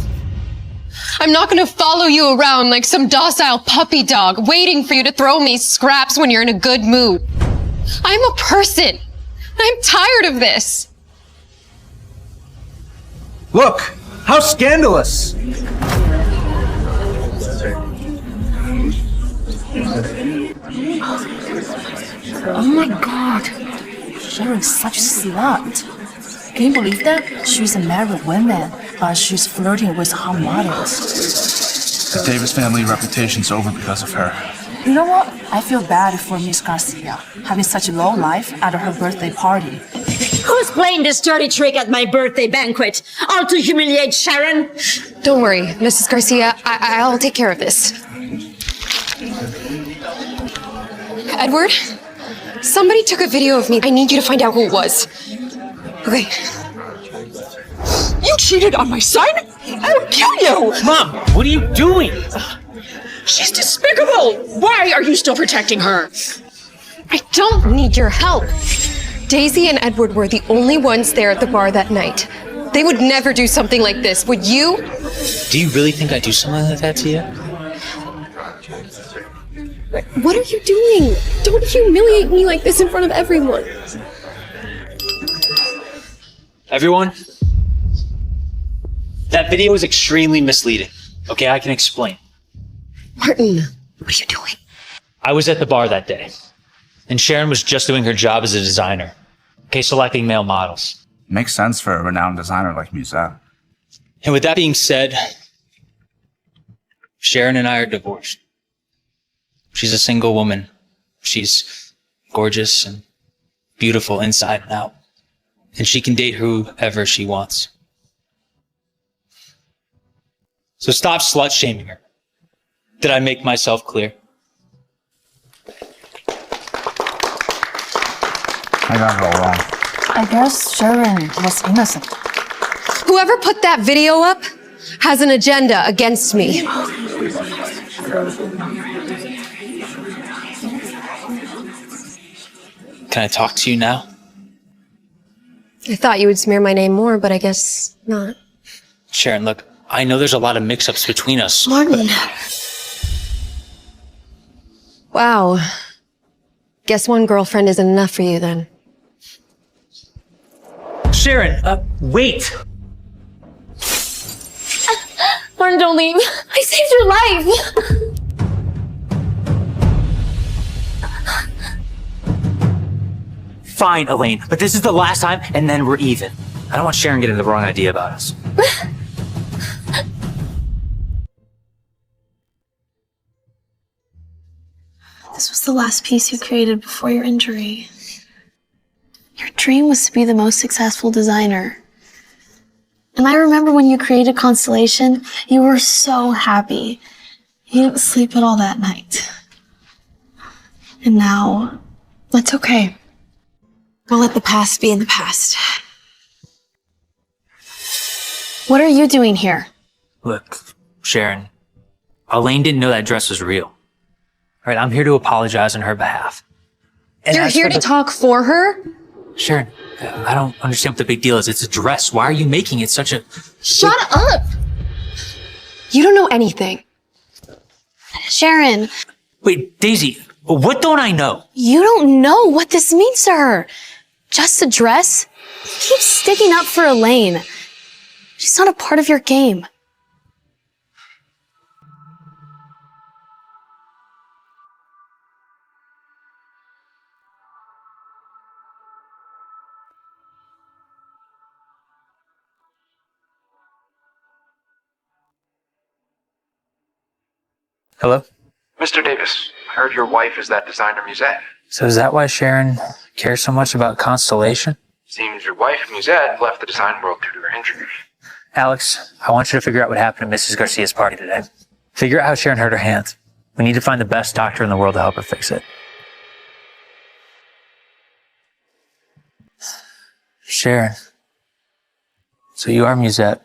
I'm not gonna follow you around like some docile puppy dog, waiting for you to throw me scraps when you're in a good mood. I'm a person. I'm tired of this. Look, how scandalous! Oh my god. Sharon's such a slut. Can you believe that? She's a married woman, but she's flirting with her models. The Davis family reputation's over because of her. You know what? I feel bad for Miss Garcia, having such a low life at her birthday party. Who's playing this dirty trick at my birthday banquet? All to humiliate Sharon? Don't worry, Mrs. Garcia. I'll take care of this. Edward, somebody took a video of me. I need you to find out who it was. Okay. You cheated on my son? I will kill you! Mom, what are you doing? She's despicable! Why are you still protecting her? I don't need your help. Daisy and Edward were the only ones there at the bar that night. They would never do something like this, would you? Do you really think I'd do something like that to you? What are you doing? Don't humiliate me like this in front of everyone. Everyone? That video is extremely misleading. Okay, I can explain. Martin, what are you doing? I was at the bar that day, and Sharon was just doing her job as a designer. Okay, selecting male models. Makes sense for a renowned designer like Musette. And with that being said, Sharon and I are divorced. She's a single woman. She's gorgeous and beautiful inside and out. And she can date whoever she wants. So stop slut-shaming her. Did I make myself clear? I got it all wrong. I guess Sharon was innocent. Whoever put that video up has an agenda against me. Can I talk to you now? I thought you would smear my name more, but I guess not. Sharon, look, I know there's a lot of mix-ups between us. Martin. Wow. Guess one girlfriend isn't enough for you then. Sharon, wait! Martin, don't leave. I saved your life. Fine, Elaine, but this is the last time, and then we're even. I don't want Sharon getting the wrong idea about us. This was the last piece you created before your injury. Your dream was to be the most successful designer. And I remember when you created Constellation, you were so happy. You didn't sleep at all that night. And now, it's okay. We'll let the past be in the past. What are you doing here? Look, Sharon, Elaine didn't know that dress was real. All right, I'm here to apologize on her behalf. And You're here to talk for her? Sharon, I don't understand what the big deal is. It's a dress. Why are you making it such a... Shut up! You don't know anything. Sharon. Wait, Daisy, what don't I know? You don't know what this means to her. Just a dress? Keep sticking up for Elaine. She's not a part of your game. Hello? Mr. Davis, I heard your wife is that designer Musette. So is that why Sharon cares so much about Constellation? Seems your wife, Musette, left the design world due to her injury. Alex, I want you to figure out what happened to Mrs. Garcia's party today. Figure out how Sharon hurt her hand. We need to find the best doctor in the world to help her fix it. Sharon. So you are Musette.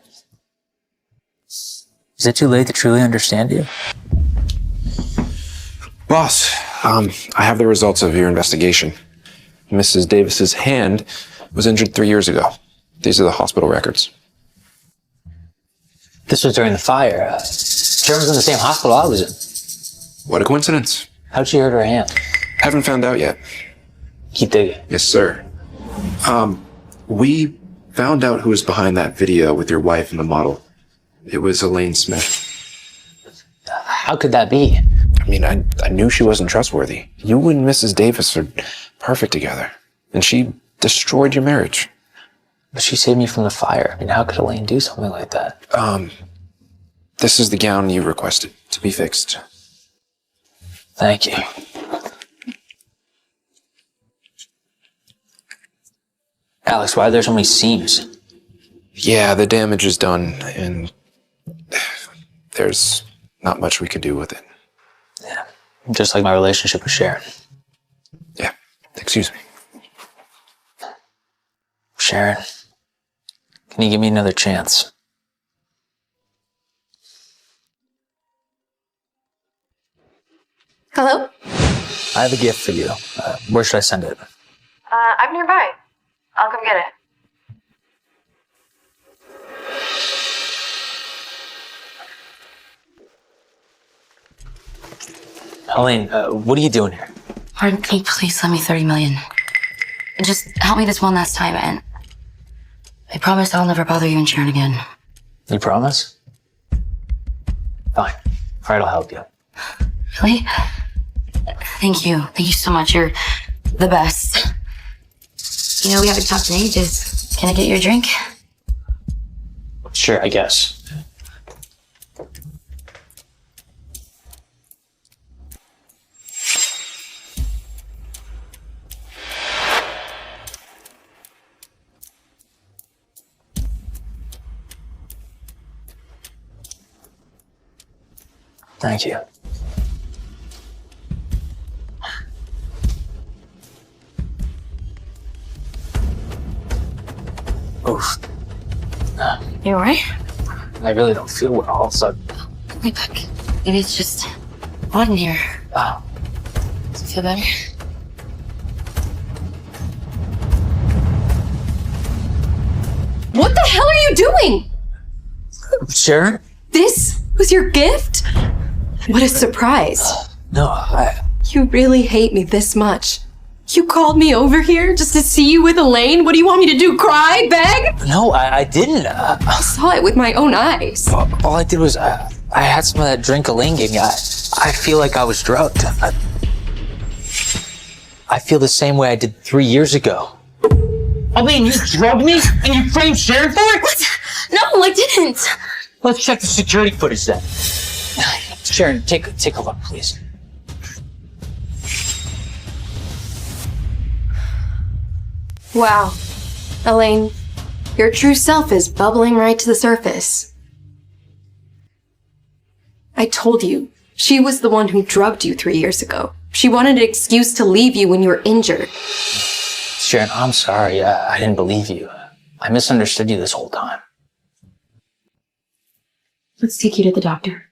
Is it too late to truly understand you? Boss, I have the results of your investigation. Mrs. Davis's hand was injured 3 years ago. These are the hospital records. This was during the fire. Sharon was in the same hospital I was in. What a coincidence. How'd she hurt her hand? Haven't found out yet. Keep digging. Yes, sir. We found out who was behind that video with your wife and the model. It was Elaine Smith. How could that be? I mean, I knew she wasn't trustworthy. You and Mrs. Davis are perfect together. And she destroyed your marriage. But she saved me from the fire. I mean, how could Elaine do something like that? This is the gown you requested to be fixed. Thank you. Alex, why are there so many seams? Yeah, the damage is done, and there's not much we can do with it. Yeah, just like my relationship with Sharon. Yeah, excuse me. Sharon, can you give me another chance? Hello? I have a gift for you. Where should I send it? I'm nearby. I'll come get it. Elaine, what are you doing here? Pardon, can you please lend me 30 million? Just help me this one last time, and I promise I'll never bother you and Sharon again. You promise? Fine. All right, I'll help you. Really? Thank you. Thank you so much. You're the best. You know, we haven't talked in ages. Can I get you a drink? Sure, I guess. Thank you. Oof. You alright? I really don't feel well all of a sudden. Right back. Maybe it's just hot in here. Oh. Does it feel better? What the hell are you doing? Sharon? This was your gift? What a surprise. No, You really hate me this much. You called me over here just to see you with Elaine? What do you want me to do, cry, beg? No, I didn't. I saw it with my own eyes. All I did was, I had some of that drink Elaine gave me. I feel like I was drugged. I feel the same way I did 3 years ago. Elaine, you drugged me and you framed Sharon for it? What? No, I didn't. Let's check the security footage then. Sharon, take a look, please. Wow. Elaine, your true self is bubbling right to the surface. I told you, she was the one who drugged you 3 years ago. She wanted an excuse to leave you when you were injured. Sharon, I'm sorry. I didn't believe you. I misunderstood you this whole time. Let's take you to the doctor.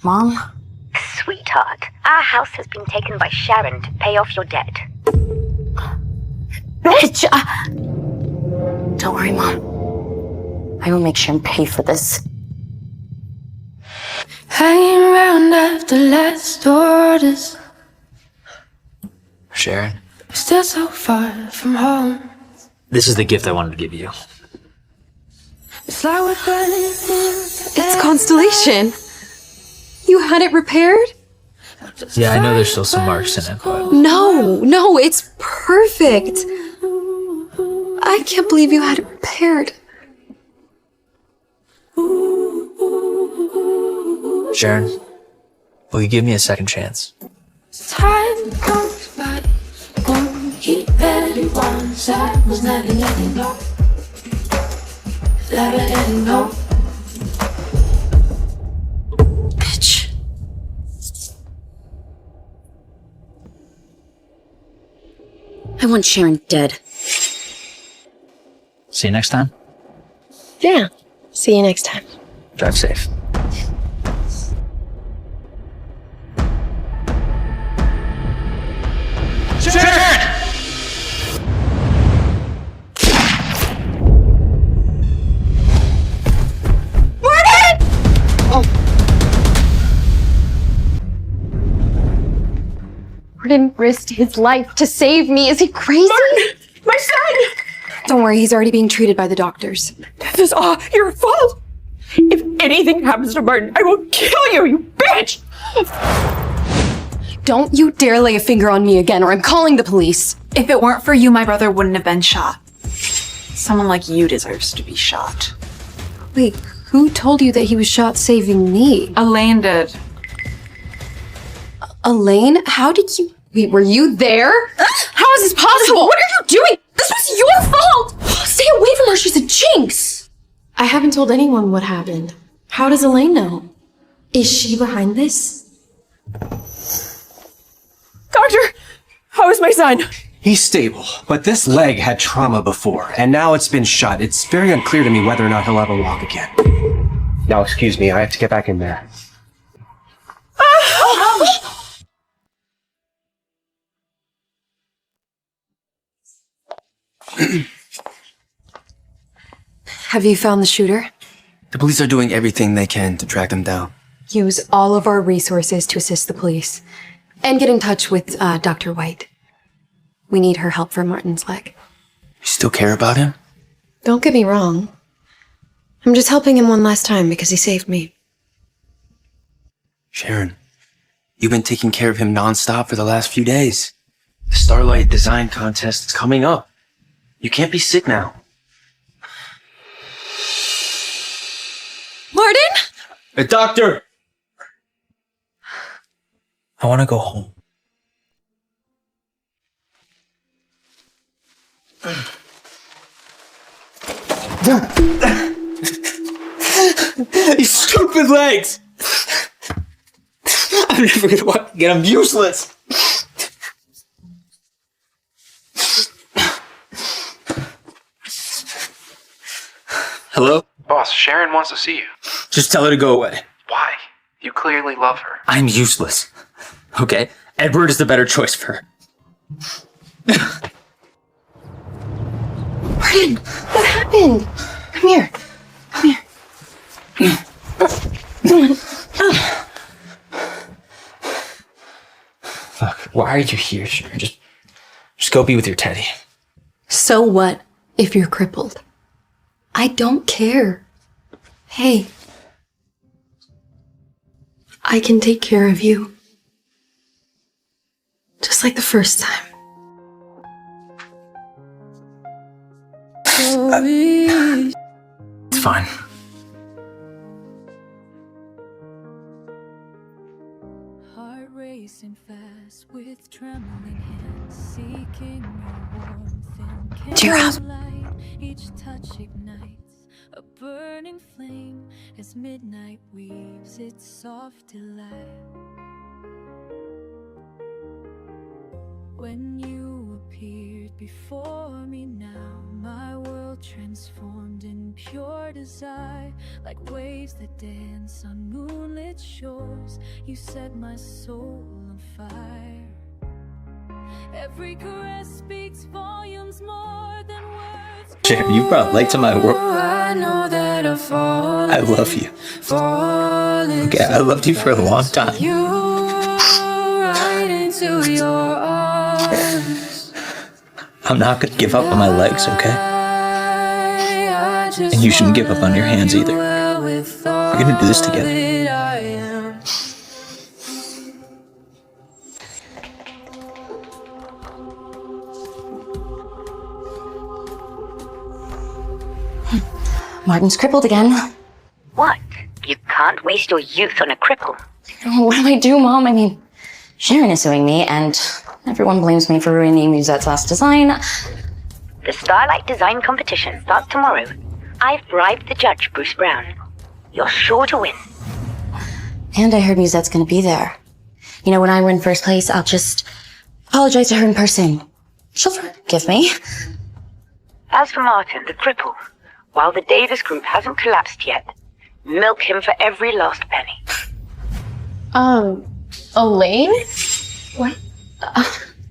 Mom? Sweetheart, our house has been taken by Sharon to pay off your debt. Bitch! Don't worry, Mom. I will make Sharon pay for this. Hanging around after last orders. Sharon, Still so far from home. this is the gift I wanted to give you. It's like we're burning in. It's Constellation. You had it repaired? Yeah, I know there's still some marks in it, but... No, it's perfect. I can't believe you had it repaired. Sharon, will you give me a second chance? Time goes by. Won't keep anyone. That was never letting go. Never letting go. Bitch. I want Sharon dead. See you next time. Yeah. See you next time. Drive safe. Sharon! Martin risked his life to save me. Is he crazy? Martin! My son! Don't worry, he's already being treated by the doctors. This is all your fault! If anything happens to Martin, I will kill you, you bitch! Don't you dare lay a finger on me again, or I'm calling the police. If it weren't for you, my brother wouldn't have been shot. Someone like you deserves to be shot. Wait, who told you that he was shot saving me? Elaine did. Elaine? How did you... Wait, were you there? How is this possible? What are you doing? This was your fault! Stay away from her, she's a jinx! I haven't told anyone what happened. How does Elaine know? Is she behind this? Doctor, how is my son? He's stable, but this leg had trauma before, and now it's been shot. It's very unclear to me whether or not he'll ever walk again. Now, excuse me, I have to get back in there. Have you found the shooter? The police are doing everything they can to track them down. Use all of our resources to assist the police. And get in touch with Dr. White. We need her help for Martin's leg. You still care about him? Don't get me wrong. I'm just helping him one last time because he saved me. Sharon, you've been taking care of him nonstop for the last few days. The Starlight Design Contest is coming up. You can't be sick now. Martin? Doctor! I want to go home. These stupid legs! I'm never gonna walk again. I'm useless. Hello? Boss, Sharon wants to see you. Just tell her to go away. Why? You clearly love her. I'm useless. Okay? Edward is the better choice for her. Martin, what happened? Come here. Come here. Look, why are you here, Sharon? Just go be with your Teddy. So what if you're crippled? I don't care. Hey, I can take care of you. Just like the first time. It's fine. Heart racing fast with trembling hands, seeking your warmth in To your house. candlelight. Each touch ignites a burning flame as midnight weaves its soft delight. When you appeared before me now, my world transformed in pure desire. Like waves that dance on moonlit shores, you set my soul on fire. Every caress speaks volumes more than words. Sharon, you brought light to my world. I know that I've fallen. I love you. Okay, I loved you for a long time. You right into your arms. I'm not gonna give up on my legs, okay? And you shouldn't give up on your hands either. We're gonna do this together. Martin's crippled again. What? You can't waste your youth on a cripple. What do I do, Mom? I mean, Sharon is suing me, and everyone blames me for ruining Musette's last design. The Starlight Design Competition starts tomorrow. I've bribed the judge, Bruce Brown. You're sure to win. And I heard Musette's gonna be there. You know, when I win first place, I'll just apologize to her in person. She'll forgive me. As for Martin, the cripple, while the Davis group hasn't collapsed yet, milk him for every last penny. Elaine? What?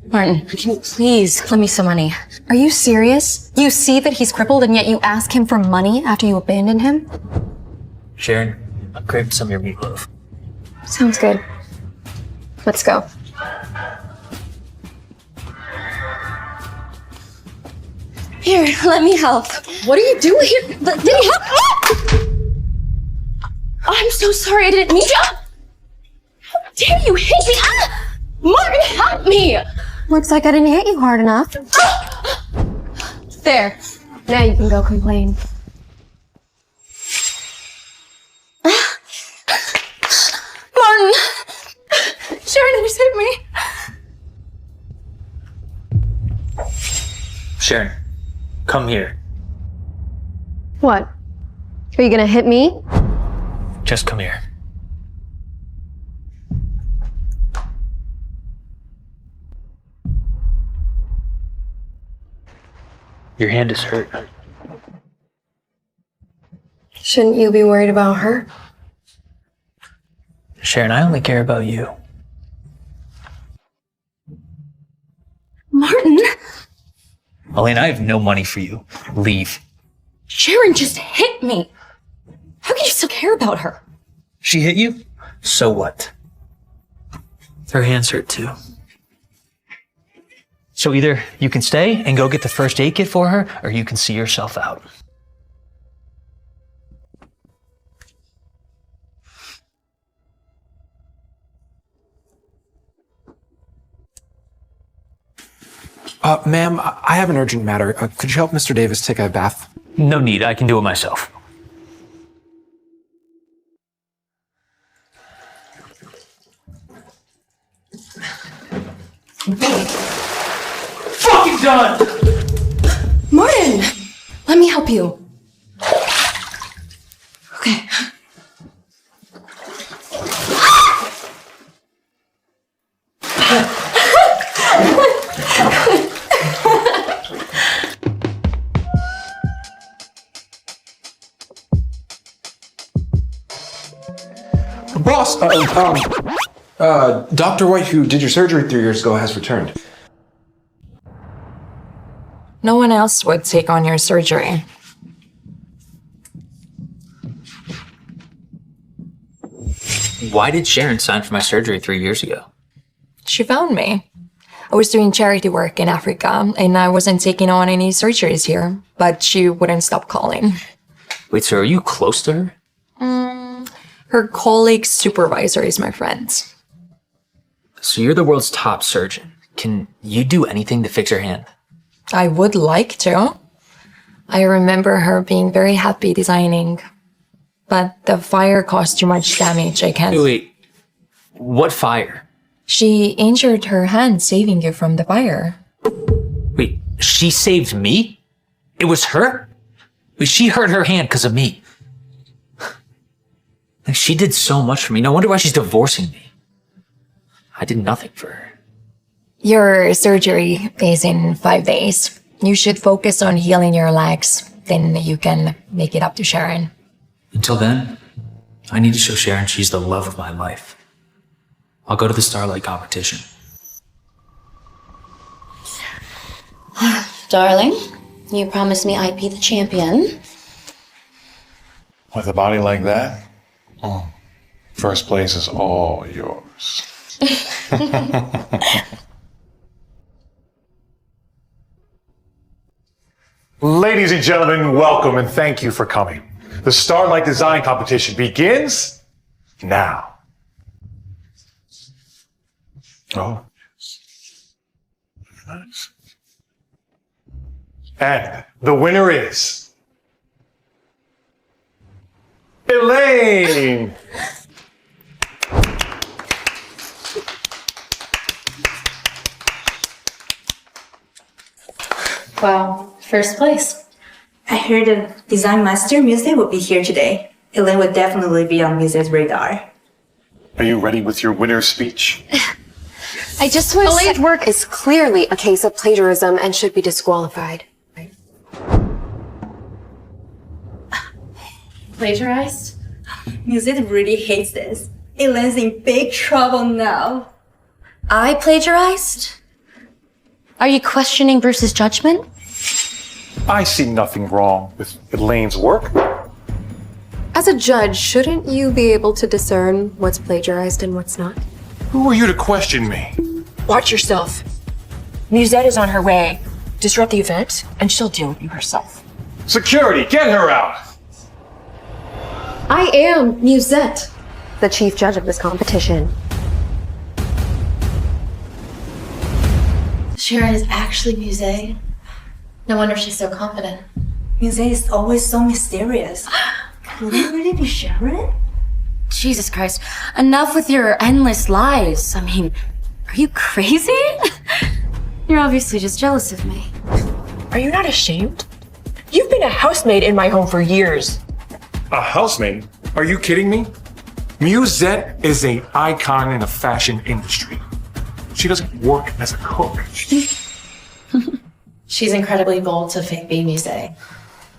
Martin, can you please lend me some money? Are you serious? You see that he's crippled and yet you ask him for money after you abandoned him? Sharon, I craved some of your meatloaf. Sounds good. Let's go. Here, let me help. What are you doing? Let me help. I'm so sorry, I didn't mean to. How dare you hit me? Martin, help me! Looks like I didn't hit you hard enough. There. Now you can go complain. Martin! Sharon just hit me. Sharon, come here. What? Are you gonna hit me? Just come here. Your hand is hurt. Shouldn't you be worried about her? Sharon, I only care about you. Martin! Elaine, I have no money for you. Leave. Sharon just hit me. How can you still care about her? She hit you? So what? Her hands hurt too. So either you can stay and go get the first aid kit for her, or you can see yourself out. Ma'am, I have an urgent matter. Could you help Mr. Davis take a bath? No need, I can do it myself. Fucking done! Martin! Let me help you. Okay. Boss, Dr. White, who did your surgery 3 years ago, has returned. No one else would take on your surgery. Why did Sharon sign for my surgery 3 years ago? She found me. I was doing charity work in Africa, and I wasn't taking on any surgeries here, but she wouldn't stop calling. Wait, so are you close to her? Her colleague supervisor is my friend. So you're the world's top surgeon. Can you do anything to fix her hand? I would like to. I remember her being very happy designing, but the fire caused too much damage. I can't. Wait, what fire? She injured her hand saving you from the fire. Wait, she saved me? It was her? Wait, she hurt her hand because of me. Like, she did so much for me. No wonder why she's divorcing me. I did nothing for her. Your surgery is in 5 days. You should focus on healing your legs. Then you can make it up to Sharon. Until then, I need to show Sharon she's the love of my life. I'll go to the Starlight competition. Darling, you promised me I'd be the champion. With a body like that, first place is all yours. Ladies and gentlemen, welcome and thank you for coming. The Starlight Design Competition begins now. Oh, yes. Nice. And the winner is Elaine. Wow, first place. I heard the Design Master Muse will be here today. Elaine would definitely be on Muse's radar. Are you ready with your winner's speech? I just want to say work is clearly a case of plagiarism and should be disqualified. Plagiarized? Muse really hates this. Elaine's in big trouble now. I plagiarized? Are you questioning Bruce's judgment? I see nothing wrong with Elaine's work. As a judge, shouldn't you be able to discern what's plagiarized and what's not? Who are you to question me? Watch yourself. Musette is on her way. Disrupt the event, and she'll deal with you herself. Security, get her out! I am Musette, the chief judge of this competition. Sharon is actually Muse. No wonder she's so confident. Muse is always so mysterious. Could it really be Sharon? Jesus Christ. Enough with your endless lies. I mean, are you crazy? You're obviously just jealous of me. Are you not ashamed? You've been a housemaid in my home for years. A housemaid? Are you kidding me? Musette is an icon in the fashion industry. She doesn't work as a cook. She's incredibly bold to fake be Muse.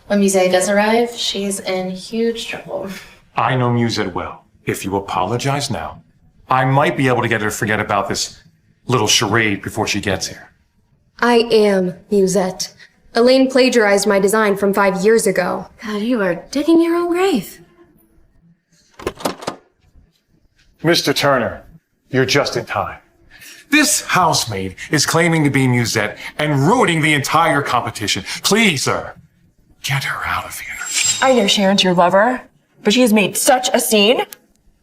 When Muse does arrive, she's in huge trouble. I know Musette well. If you apologize now, I might be able to get her to forget about this little charade before she gets here. I am Musette. Elaine plagiarized my design from 5 years ago. God, you are digging your own grave. Mr. Turner, you're just in time. This housemaid is claiming to be Musette and ruining the entire competition. Please, sir, get her out of here. I know Sharon's your lover, but she has made such a scene.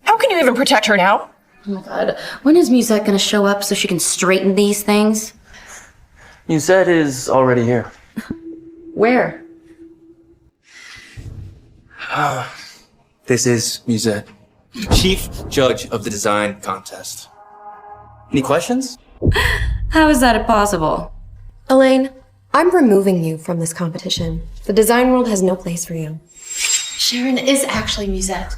How can you even protect her now? Oh my God. When is Musette gonna show up so she can straighten these things? Musette is already here. Where? This is Musette, chief judge of the design contest. Any questions? How is that possible? Elaine, I'm removing you from this competition. The design world has no place for you. Sharon is actually Musette.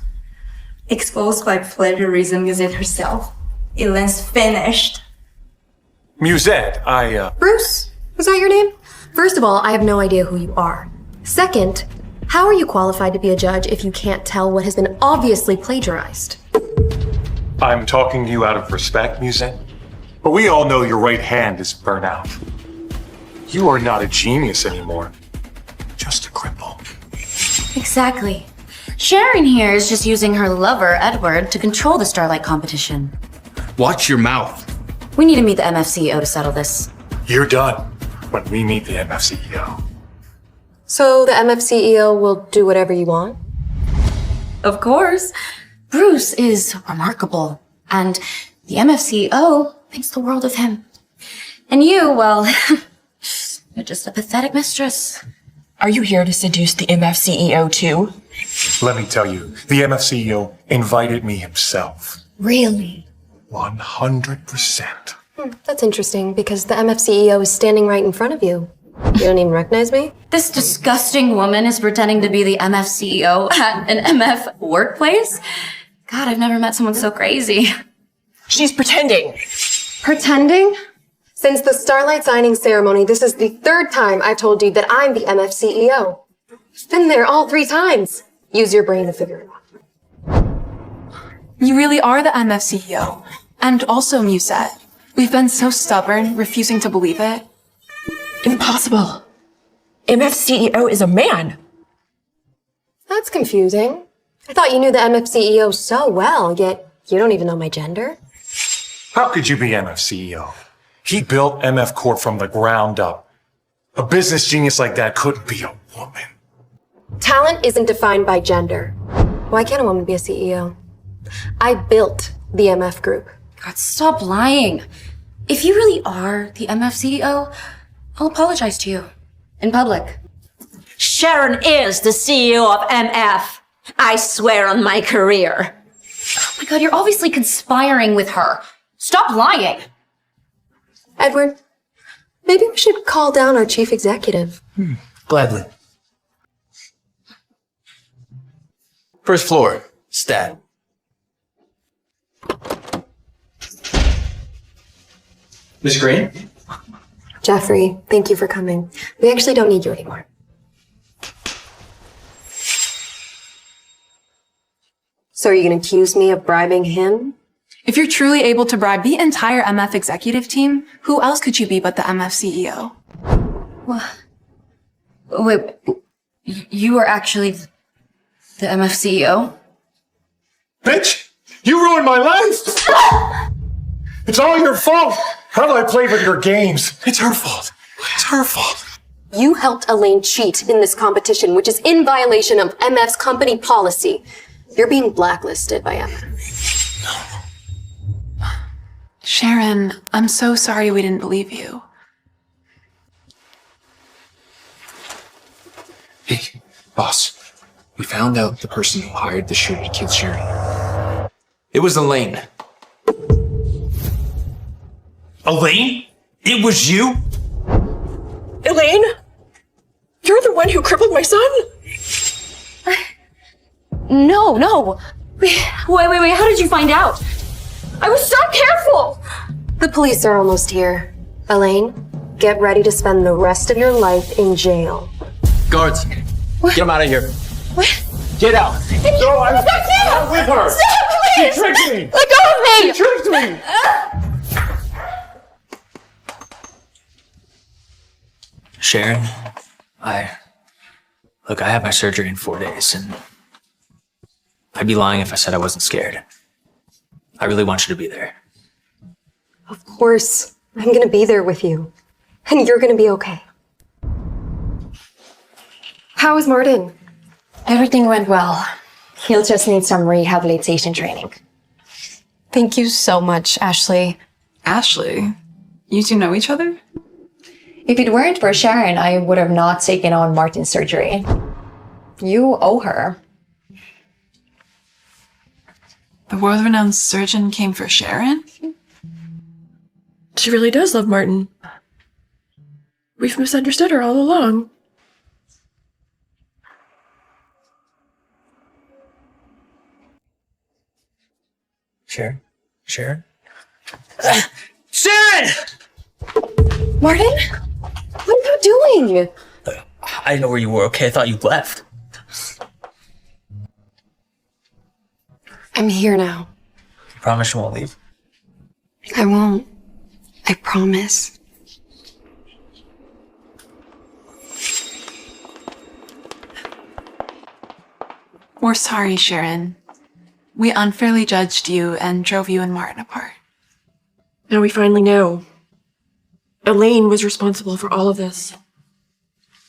Exposed by plagiarism Musette herself. Elaine's finished. Musette, Bruce, was that your name? First of all, I have no idea who you are. Second, how are you qualified to be a judge if you can't tell what has been obviously plagiarized? I'm talking to you out of respect, Musette. But we all know your right hand is burnt out. You are not a genius anymore. Just a cripple. Exactly. Sharon here is just using her lover, Edward, to control the Starlight competition. Watch your mouth. We need to meet the MF CEO to settle this. You're done when we meet the MF CEO. So the MF CEO will do whatever you want? Of course. Bruce is remarkable, and the MF CEO thinks the world of him. And you, well, you're just a pathetic mistress. Are you here to seduce the MF CEO too? Let me tell you, the MF CEO invited me himself. Really? 100%. That's interesting, because the MF CEO is standing right in front of you. You don't even recognize me? This disgusting woman is pretending to be the MF CEO at an MF workplace? God, I've never met someone so crazy. She's pretending. Pretending? Since the Starlight signing ceremony, this is the third time I've told you that I'm the MF CEO. I've been there all 3 times. Use your brain to figure it out. You really are the MF CEO. And also Musette. We've been so stubborn, refusing to believe it. Impossible. MF CEO is a man. That's confusing. I thought you knew the MF CEO so well, yet you don't even know my gender. How could you be MF CEO? He built MF Corp from the ground up. A business genius like that couldn't be a woman. Talent isn't defined by gender. Why can't a woman be a CEO? I built the MF group. God, stop lying. If you really are the MF CEO, I'll apologize to you. In public. Sharon is the CEO of MF. I swear on my career. Oh my God, you're obviously conspiring with her. Stop lying. Edward, maybe we should call down our chief executive. Gladly. First floor, stat. Miss Greene? Jeffrey, thank you for coming. We actually don't need you anymore. So are you going to accuse me of bribing him? If you're truly able to bribe the entire MF executive team, who else could you be but the MF CEO? What? Wait, you are actually the MF CEO? Bitch! You ruined my life! It's all your fault! How did I play with your games? It's her fault. It's her fault. You helped Elaine cheat in this competition, which is in violation of MF's company policy. You're being blacklisted by MF. Sharon, I'm so sorry we didn't believe you. Hey, boss. We found out the person who hired the shooter to kill Sharon. It was Elaine. Elaine? It was you? Elaine? You're the one who crippled my son? No. Wait, how did you find out? I was so careful! The police are almost here. Elaine, get ready to spend the rest of your life in jail. Guards, get him out of here. What? Get out. No, I'm not with her. Stop, please! She tricked me. Let go of me! She tricked me. Sharon, I have my surgery in 4 days, and I'd be lying if I said I wasn't scared. I really want you to be there. Of course, I'm gonna be there with you. And you're gonna be okay. How is Martin? Everything went well. He'll just need some rehabilitation training. Thank you so much, Ashley. Ashley? You two know each other? If it weren't for Sharon, I would have not taken on Martin's surgery. You owe her. The world-renowned surgeon came for Sharon? She really does love Martin. We've misunderstood her all along. Sharon? Sharon? Sharon! Martin? What are you doing? I didn't know where you were, okay? I thought you left. I'm here now. You promise you won't leave? I won't. I promise. We're sorry, Sharon. We unfairly judged you and drove you and Martin apart. Now we finally know. Elaine was responsible for all of this.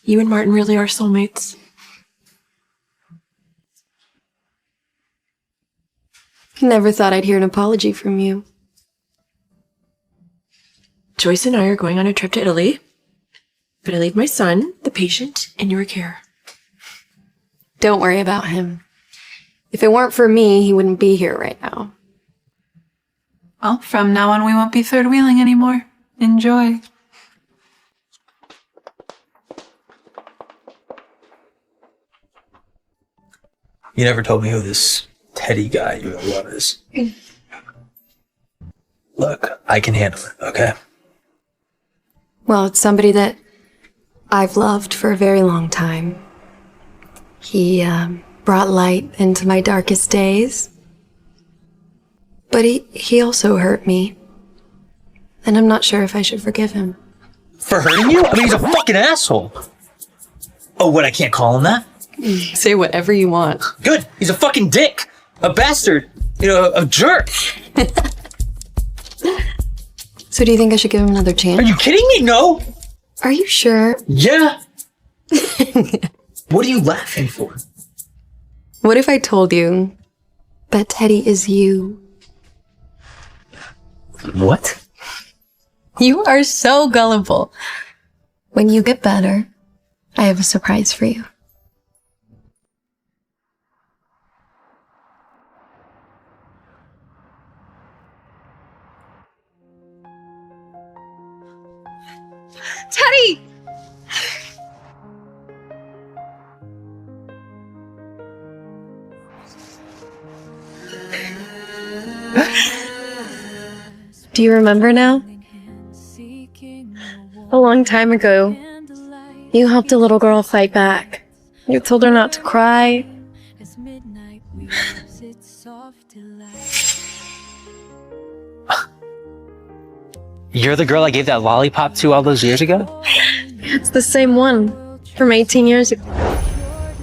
You and Martin really are soulmates. Never thought I'd hear an apology from you. Joyce and I are going on a trip to Italy, but I leave my son, the patient, in your care. Don't worry about him. If it weren't for me, he wouldn't be here right now. Well, from now on, we won't be third wheeling anymore. Enjoy. You never told me who this Teddy guy you love is. Look, I can handle it, okay? Well, it's somebody that I've loved for a very long time. He brought light into my darkest days. But he also hurt me. And I'm not sure if I should forgive him. For hurting you? I mean, he's a fucking asshole. Oh, what, I can't call him that? Say whatever you want. Good. He's a fucking dick. A bastard. You know, a jerk. So do you think I should give him another chance? Are you kidding me? No. Are you sure? Yeah. What are you laughing for? What if I told you that Teddy is you? What? You are so gullible. When you get better, I have a surprise for you. Teddy! Do you remember now? A long time ago, you helped a little girl fight back. You told her not to cry. You're the girl I gave that lollipop to all those years ago? It's the same one from 18 years ago.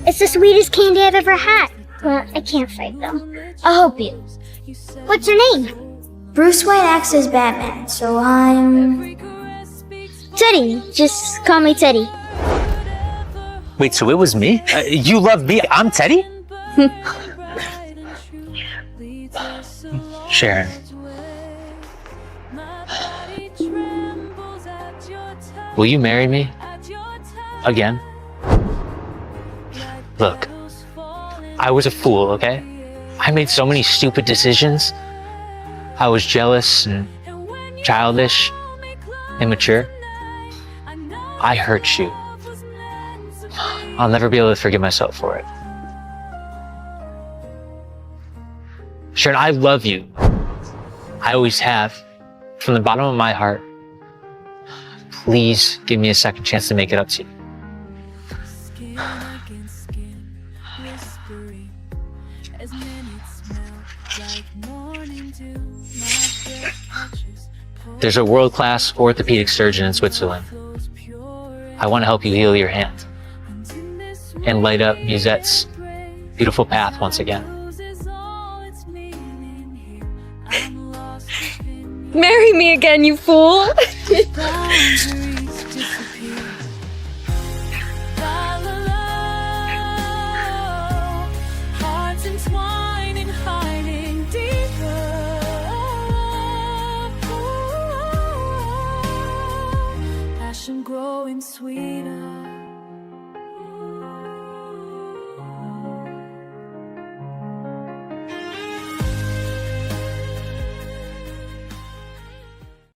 It's the sweetest candy I've ever had. Well, I can't fight them. I'll help you. What's your name? Bruce Wayne acts as Batman, so I'm... Teddy. Just call me Teddy. Wait, so it was me? You love me? I'm Teddy? Sharon. Will you marry me? Again? Look, I was a fool, okay? I made so many stupid decisions. I was jealous and childish, immature. I hurt you. I'll never be able to forgive myself for it. Sharon, I love you. I always have. From the bottom of my heart. Please give me a second chance to make it up to you. There's a world-class orthopedic surgeon in Switzerland. I want to help you heal your hand and light up Musette's beautiful path once again. Marry me again, you fool! Growing sweeter.